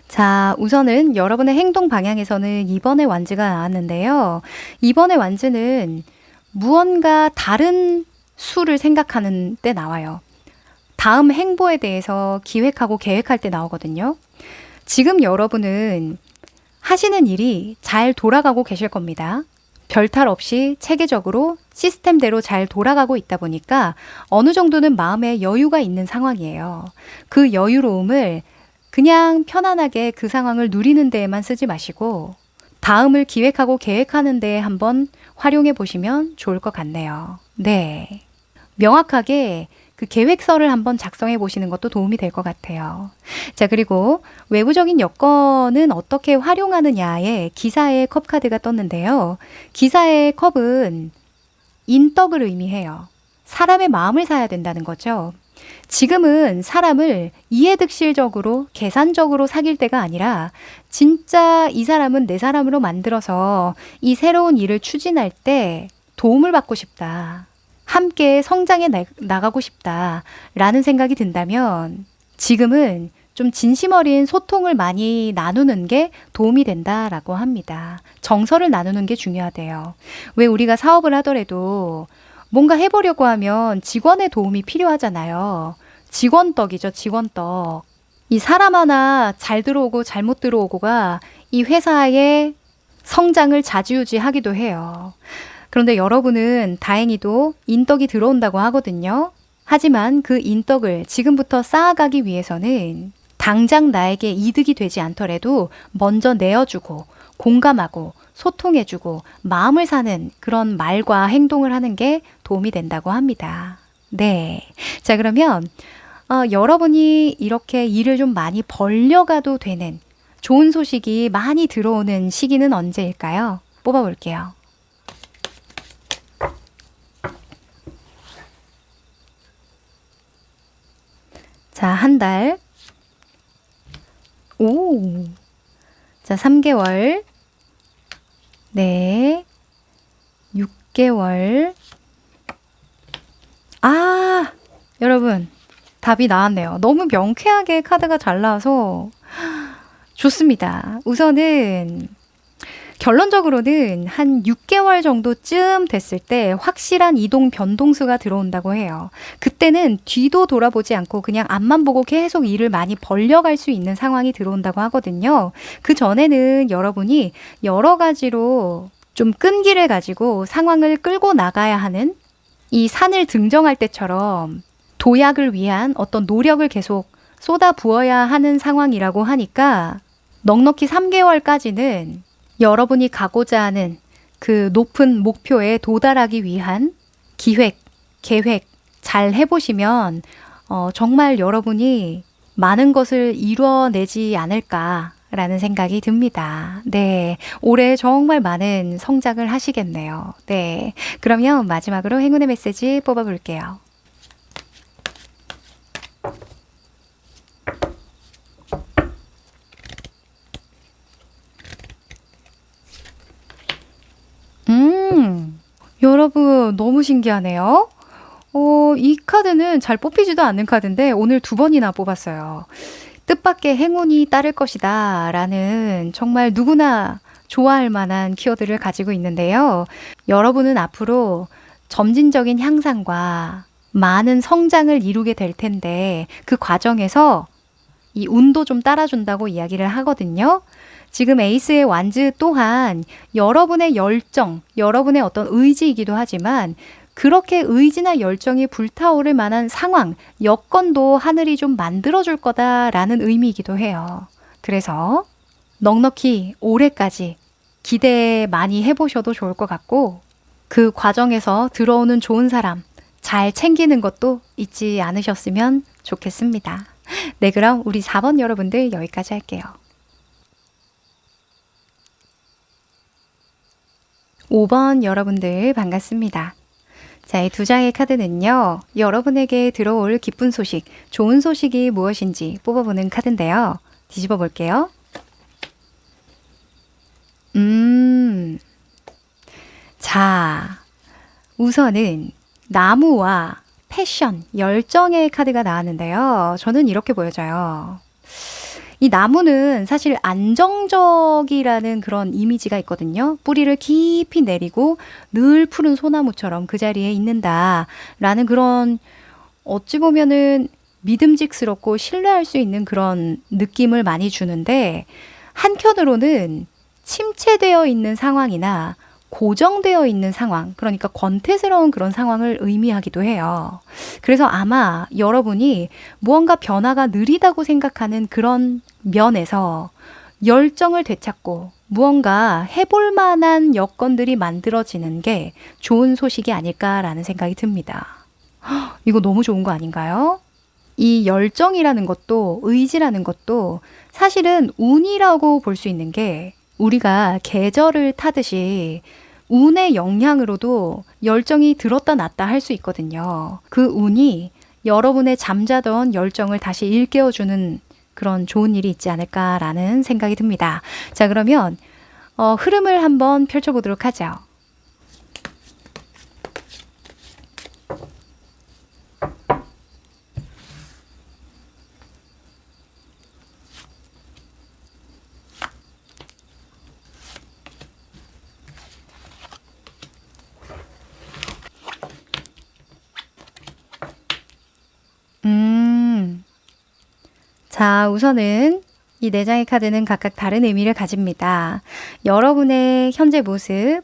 S1: 자, 우선은 여러분의 행동 방향에서는 2번의 완즈가 나왔는데요. 2번의 완즈는 무언가 다른 수를 생각하는 때 나와요. 다음 행보에 대해서 기획하고 계획할 때 나오거든요. 지금 여러분은 하시는 일이 잘 돌아가고 계실 겁니다. 별탈 없이 체계적으로 시스템대로 잘 돌아가고 있다 보니까 어느 정도는 마음에 여유가 있는 상황이에요. 그 여유로움을 그냥 편안하게 그 상황을 누리는 데에만 쓰지 마시고 다음을 기획하고 계획하는 데에 한번 활용해 보시면 좋을 것 같네요. 네. 명확하게 그 계획서를 한번 작성해 보시는 것도 도움이 될 것 같아요. 자, 그리고 외부적인 여건은 어떻게 활용하느냐에 기사의 컵 카드가 떴는데요. 기사의 컵은 인덕을 의미해요. 사람의 마음을 사야 된다는 거죠. 지금은 사람을 이해득실적으로 계산적으로 사귈 때가 아니라 진짜 이 사람은 내 사람으로 만들어서 이 새로운 일을 추진할 때 도움을 받고 싶다. 함께 성장해 나가고 싶다. 라는 생각이 든다면 지금은 좀 진심 어린 소통을 많이 나누는 게 도움이 된다라고 합니다. 정서를 나누는 게 중요하대요. 왜 우리가 사업을 하더라도 뭔가 해보려고 하면 직원의 도움이 필요하잖아요. 직원떡이죠, 직원떡. 이 사람 하나 잘 들어오고 잘못 들어오고가 이 회사의 성장을 좌지우지하기도 해요. 그런데 여러분은 다행히도 인덕이 들어온다고 하거든요. 하지만 그 인덕을 지금부터 쌓아가기 위해서는 당장 나에게 이득이 되지 않더라도 먼저 내어주고 공감하고 소통해주고 마음을 사는 그런 말과 행동을 하는 게 도움이 된다고 합니다. 네. 자, 그러면 여러분이 이렇게 일을 좀 많이 벌려가도 되는 좋은 소식이 많이 들어오는 시기는 언제일까요? 뽑아볼게요. 자, 한 달. 오. 자, 3개월. 네. 6개월. 아, 여러분, 답이 나왔네요. 너무 명쾌하게 카드가 잘 나와서 좋습니다. 우선은 결론적으로는 한 6개월 정도쯤 됐을 때 확실한 이동 변동수가 들어온다고 해요. 그때는 뒤도 돌아보지 않고 그냥 앞만 보고 계속 일을 많이 벌려갈 수 있는 상황이 들어온다고 하거든요. 그 전에는 여러분이 여러 가지로 좀 끈기를 가지고 상황을 끌고 나가야 하는 이 산을 등정할 때처럼 도약을 위한 어떤 노력을 계속 쏟아 부어야 하는 상황이라고 하니까 넉넉히 3개월까지는 여러분이 가고자 하는 그 높은 목표에 도달하기 위한 기획, 계획 잘 해보시면 정말 여러분이 많은 것을 이루어내지 않을까라는 생각이 듭니다. 네, 올해 정말 많은 성장을 하시겠네요. 네, 그러면 마지막으로 행운의 메시지 뽑아볼게요. 여러분 너무 신기하네요. 이 카드는 잘 뽑히지도 않는 카드인데 오늘 2번이나 뽑았어요. 뜻밖의 행운이 따를 것이다 라는 정말 누구나 좋아할 만한 키워드를 가지고 있는데요. 여러분은 앞으로 점진적인 향상과 많은 성장을 이루게 될 텐데 그 과정에서 이 운도 좀 따라준다고 이야기를 하거든요. 지금 에이스의 완즈 또한 여러분의 열정, 여러분의 어떤 의지이기도 하지만 그렇게 의지나 열정이 불타오를 만한 상황, 여건도 하늘이 좀 만들어줄 거다라는 의미이기도 해요. 그래서 넉넉히 올해까지 기대 많이 해보셔도 좋을 것 같고, 그 과정에서 들어오는 좋은 사람 잘 챙기는 것도 잊지 않으셨으면 좋겠습니다. 네, 그럼 우리 4번 여러분들 여기까지 할게요. 5번 여러분들 반갑습니다. 자, 이 두 장의 카드는요, 여러분에게 들어올 기쁜 소식, 좋은 소식이 무엇인지 뽑아보는 카드인데요. 뒤집어 볼게요. 자, 우선은 나무와 패션, 열정의 카드가 나왔는데요. 저는 이렇게 보여져요. 이 나무는 사실 안정적이라는 그런 이미지가 있거든요. 뿌리를 깊이 내리고 늘 푸른 소나무처럼 그 자리에 있는다라는 그런, 어찌 보면은 믿음직스럽고 신뢰할 수 있는 그런 느낌을 많이 주는데, 한편으로는 침체되어 있는 상황이나 고정되어 있는 상황, 그러니까 권태스러운 그런 상황을 의미하기도 해요. 그래서 아마 여러분이 무언가 변화가 느리다고 생각하는 그런 면에서 열정을 되찾고 무언가 해볼 만한 여건들이 만들어지는 게 좋은 소식이 아닐까라는 생각이 듭니다. 이거 너무 좋은 거 아닌가요? 이 열정이라는 것도, 의지라는 것도 사실은 운이라고 볼 수 있는 게, 우리가 계절을 타듯이 운의 영향으로도 열정이 들었다 놨다 할 수 있거든요. 그 운이 여러분의 잠자던 열정을 다시 일깨워주는 그런 좋은 일이 있지 않을까라는 생각이 듭니다. 자, 그러면 흐름을 한번 펼쳐보도록 하죠. 자, 우선은 이 네 장의 카드는 각각 다른 의미를 가집니다. 여러분의 현재 모습,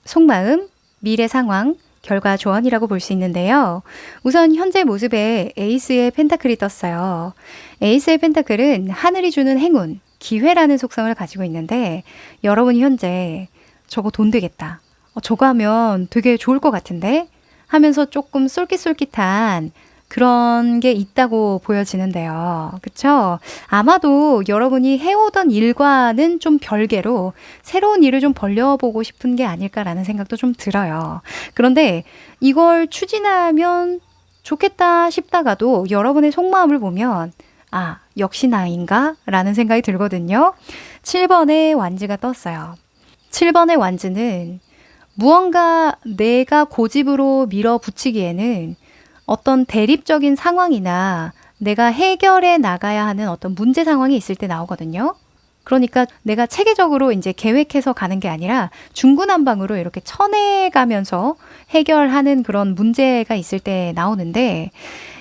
S1: 속마음, 미래 상황, 결과 조언이라고 볼 수 있는데요. 우선 현재 모습에 에이스의 펜타클이 떴어요. 에이스의 펜타클은 하늘이 주는 행운, 기회라는 속성을 가지고 있는데, 여러분이 현재 저거 돈 되겠다, 저거 하면 되게 좋을 것 같은데 하면서 조금 쏠깃쏠깃한 그런 게 있다고 보여지는데요. 그쵸? 아마도 여러분이 해오던 일과는 좀 별개로 새로운 일을 좀 벌려보고 싶은 게 아닐까라는 생각도 좀 들어요. 그런데 이걸 추진하면 좋겠다 싶다가도 여러분의 속마음을 보면, 아, 역시 나인가? 라는 생각이 들거든요. 7번의 완즈가 떴어요. 7번의 완즈는 무언가 내가 고집으로 밀어붙이기에는 어떤 대립적인 상황이나 내가 해결해 나가야 하는 어떤 문제 상황이 있을 때 나오거든요. 그러니까 내가 체계적으로 이제 계획해서 가는 게 아니라 중구난방으로 이렇게 쳐내가면서 해결하는 그런 문제가 있을 때 나오는데,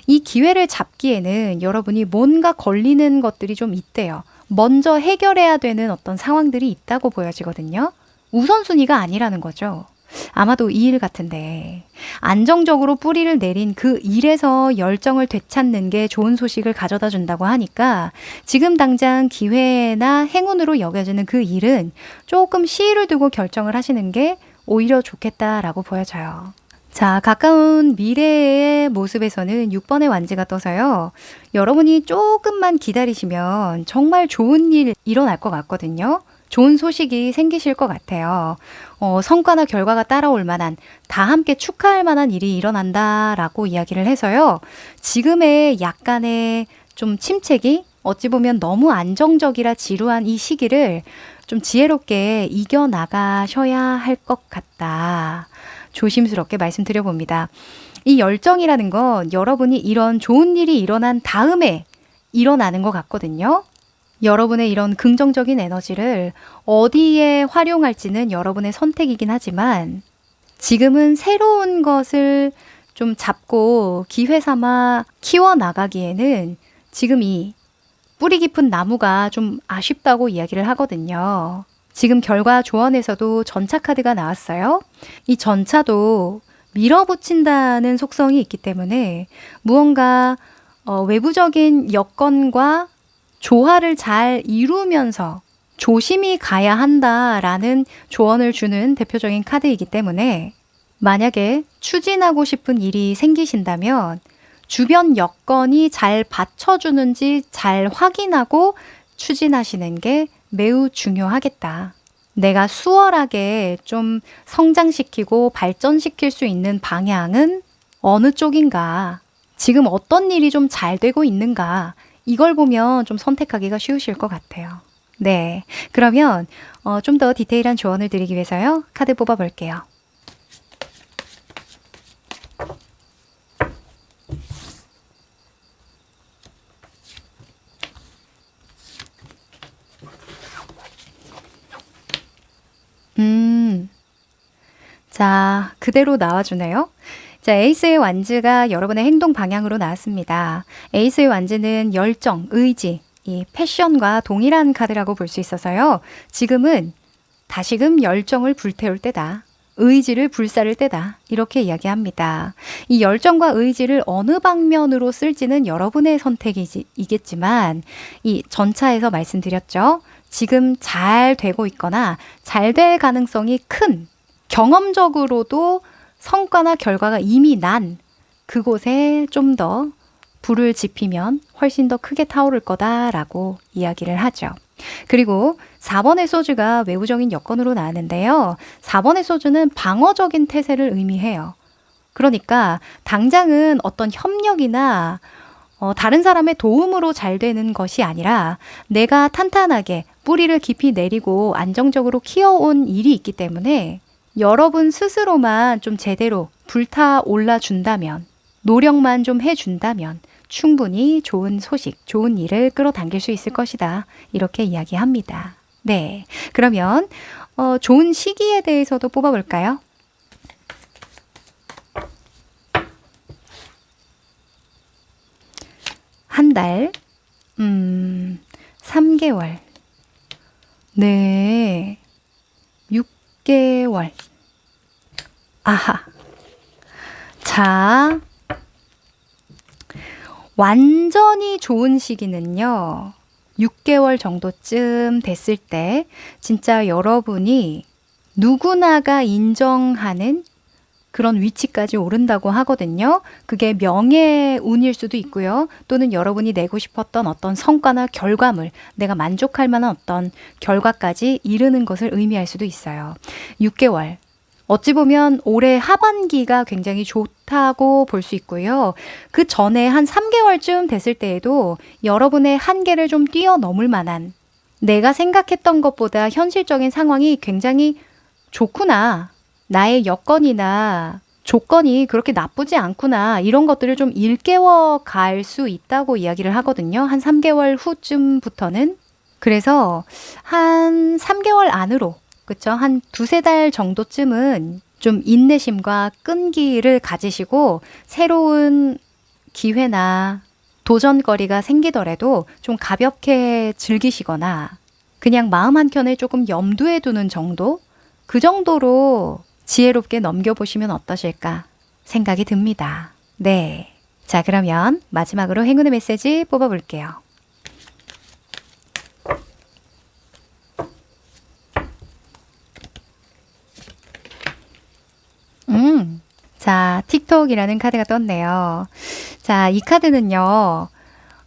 S1: 이 기회를 잡기에는 여러분이 뭔가 걸리는 것들이 좀 있대요. 먼저 해결해야 되는 어떤 상황들이 있다고 보여지거든요. 우선순위가 아니라는 거죠. 아마도 이 일 같은데, 안정적으로 뿌리를 내린 그 일에서 열정을 되찾는 게 좋은 소식을 가져다 준다고 하니까, 지금 당장 기회나 행운으로 여겨지는 그 일은 조금 시일을 두고 결정을 하시는 게 오히려 좋겠다라고 보여져요. 자, 가까운 미래의 모습에서는 6번의 완즈가 떠서요. 여러분이 조금만 기다리시면 정말 좋은 일 일어날 것 같거든요. 좋은 소식이 생기실 것 같아요. 성과나 결과가 따라올 만한, 다 함께 축하할 만한 일이 일어난다라고 이야기를 해서요. 지금의 약간의 좀 침체기, 어찌 보면 너무 안정적이라 지루한 이 시기를 좀 지혜롭게 이겨나가셔야 할 것 같다. 조심스럽게 말씀드려봅니다. 이 열정이라는 건 여러분이 이런 좋은 일이 일어난 다음에 일어나는 것 같거든요. 여러분의 이런 긍정적인 에너지를 어디에 활용할지는 여러분의 선택이긴 하지만, 지금은 새로운 것을 좀 잡고 기회 삼아 키워나가기에는 지금 이 뿌리 깊은 나무가 좀 아쉽다고 이야기를 하거든요. 지금 결과 조언에서도 전차 카드가 나왔어요. 이 전차도 밀어붙인다는 속성이 있기 때문에 무언가 외부적인 여건과 조화를 잘 이루면서 조심히 가야 한다라는 조언을 주는 대표적인 카드이기 때문에 만약에 추진하고 싶은 일이 생기신다면 주변 여건이 잘 받쳐주는지 잘 확인하고 추진하시는 게 매우 중요하겠다. 내가 수월하게 좀 성장시키고 발전시킬 수 있는 방향은 어느 쪽인가? 지금 어떤 일이 좀 잘 되고 있는가? 이걸 보면 좀 선택하기가 쉬우실 것 같아요. 네. 그러면 좀 더 디테일한 조언을 드리기 위해서요. 카드 뽑아 볼게요. 자, 그대로 나와주네요. 자, 에이스의 완즈가 여러분의 행동 방향으로 나왔습니다. 에이스의 완즈는 열정, 의지, 이 패션과 동일한 카드라고 볼 수 있어서요. 지금은 다시금 열정을 불태울 때다. 의지를 불사를 때다. 이렇게 이야기합니다. 이 열정과 의지를 어느 방면으로 쓸지는 여러분의 선택이겠지만 이 전차에서 말씀드렸죠. 지금 잘 되고 있거나 잘 될 가능성이 큰 경험적으로도 성과나 결과가 이미 난 그곳에 좀 더 불을 지피면 훨씬 더 크게 타오를 거다라고 이야기를 하죠. 그리고 4번의 소주가 외부적인 여건으로 나왔는데요. 4번의 소주는 방어적인 태세를 의미해요. 그러니까 당장은 어떤 협력이나 다른 사람의 도움으로 잘 되는 것이 아니라 내가 탄탄하게 뿌리를 깊이 내리고 안정적으로 키워온 일이 있기 때문에 여러분 스스로만 좀 제대로 불타올라 준다면, 노력만 좀 해준다면 충분히 좋은 소식, 좋은 일을 끌어당길 수 있을 것이다. 이렇게 이야기합니다. 네, 그러면 좋은 시기에 대해서도 뽑아볼까요? 한 달, 3개월, 네, 6개월. 아하. 자, 완전히 좋은 시기는요, 6개월 정도쯤 됐을 때 진짜 여러분이 누구나가 인정하는 그런 위치까지 오른다고 하거든요. 그게 명예운일 수도 있고요. 또는 여러분이 내고 싶었던 어떤 성과나 결과물, 내가 만족할 만한 어떤 결과까지 이르는 것을 의미할 수도 있어요. 6개월. 어찌 보면 올해 하반기가 굉장히 좋다고 볼 수 있고요. 그 전에 한 3개월쯤 됐을 때에도 여러분의 한계를 좀 뛰어넘을 만한 내가 생각했던 것보다 현실적인 상황이 굉장히 좋구나. 나의 여건이나 조건이 그렇게 나쁘지 않구나. 이런 것들을 좀 일깨워 갈 수 있다고 이야기를 하거든요. 한 3개월 후쯤부터는. 그래서 한 3개월 안으로, 그쵸? 한 두세 달 정도쯤은 좀 인내심과 끈기를 가지시고 새로운 기회나 도전거리가 생기더라도 좀 가볍게 즐기시거나 그냥 마음 한켠에 조금 염두에 두는 정도? 그 정도로 지혜롭게 넘겨보시면 어떠실까 생각이 듭니다. 네. 자, 그러면 마지막으로 행운의 메시지 뽑아볼게요. 자, 틱톡이라는 카드가 떴네요. 자, 이 카드는요,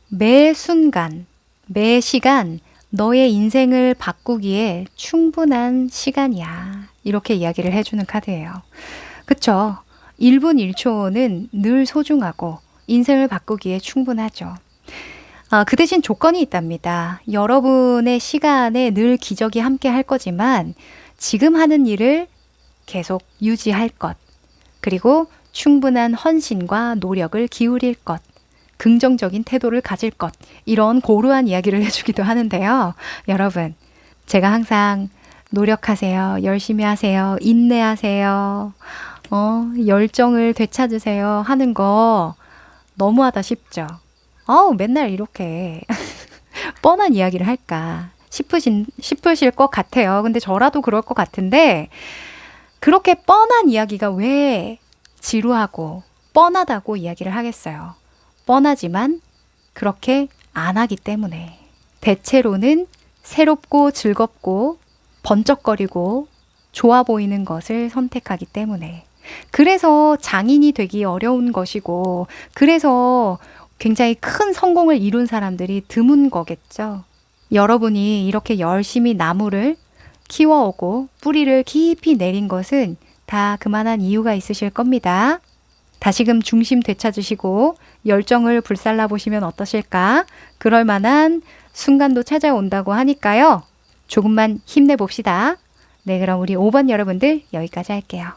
S1: 매 순간, 매 시간 너의 인생을 바꾸기에 충분한 시간이야. 이렇게 이야기를 해주는 카드예요. 그쵸? 1분 1초는 늘 소중하고 인생을 바꾸기에 충분하죠. 그 대신 조건이 있답니다. 여러분의 시간에 늘 기적이 함께 할 거지만 지금 하는 일을 계속 유지할 것. 그리고 충분한 헌신과 노력을 기울일 것. 긍정적인 태도를 가질 것. 이런 고루한 이야기를 해주기도 하는데요. 여러분, 제가 항상 노력하세요. 열심히 하세요. 인내하세요. 열정을 되찾으세요. 하는 거 너무하다 싶죠? 맨날 이렇게 뻔한 이야기를 할까 싶으실 것 같아요. 근데 저라도 그럴 것 같은데 그렇게 뻔한 이야기가 왜 지루하고 뻔하다고 이야기를 하겠어요. 뻔하지만 그렇게 안 하기 때문에. 대체로는 새롭고 즐겁고 번쩍거리고 좋아 보이는 것을 선택하기 때문에. 그래서 장인이 되기 어려운 것이고, 그래서 굉장히 큰 성공을 이룬 사람들이 드문 거겠죠. 여러분이 이렇게 열심히 나무를 키워오고 뿌리를 깊이 내린 것은 다 그만한 이유가 있으실 겁니다. 다시금 중심 되찾으시고 열정을 불살라 보시면 어떠실까? 그럴 만한 순간도 찾아온다고 하니까요. 조금만 힘내봅시다. 네, 그럼 우리 5번 여러분들 여기까지 할게요.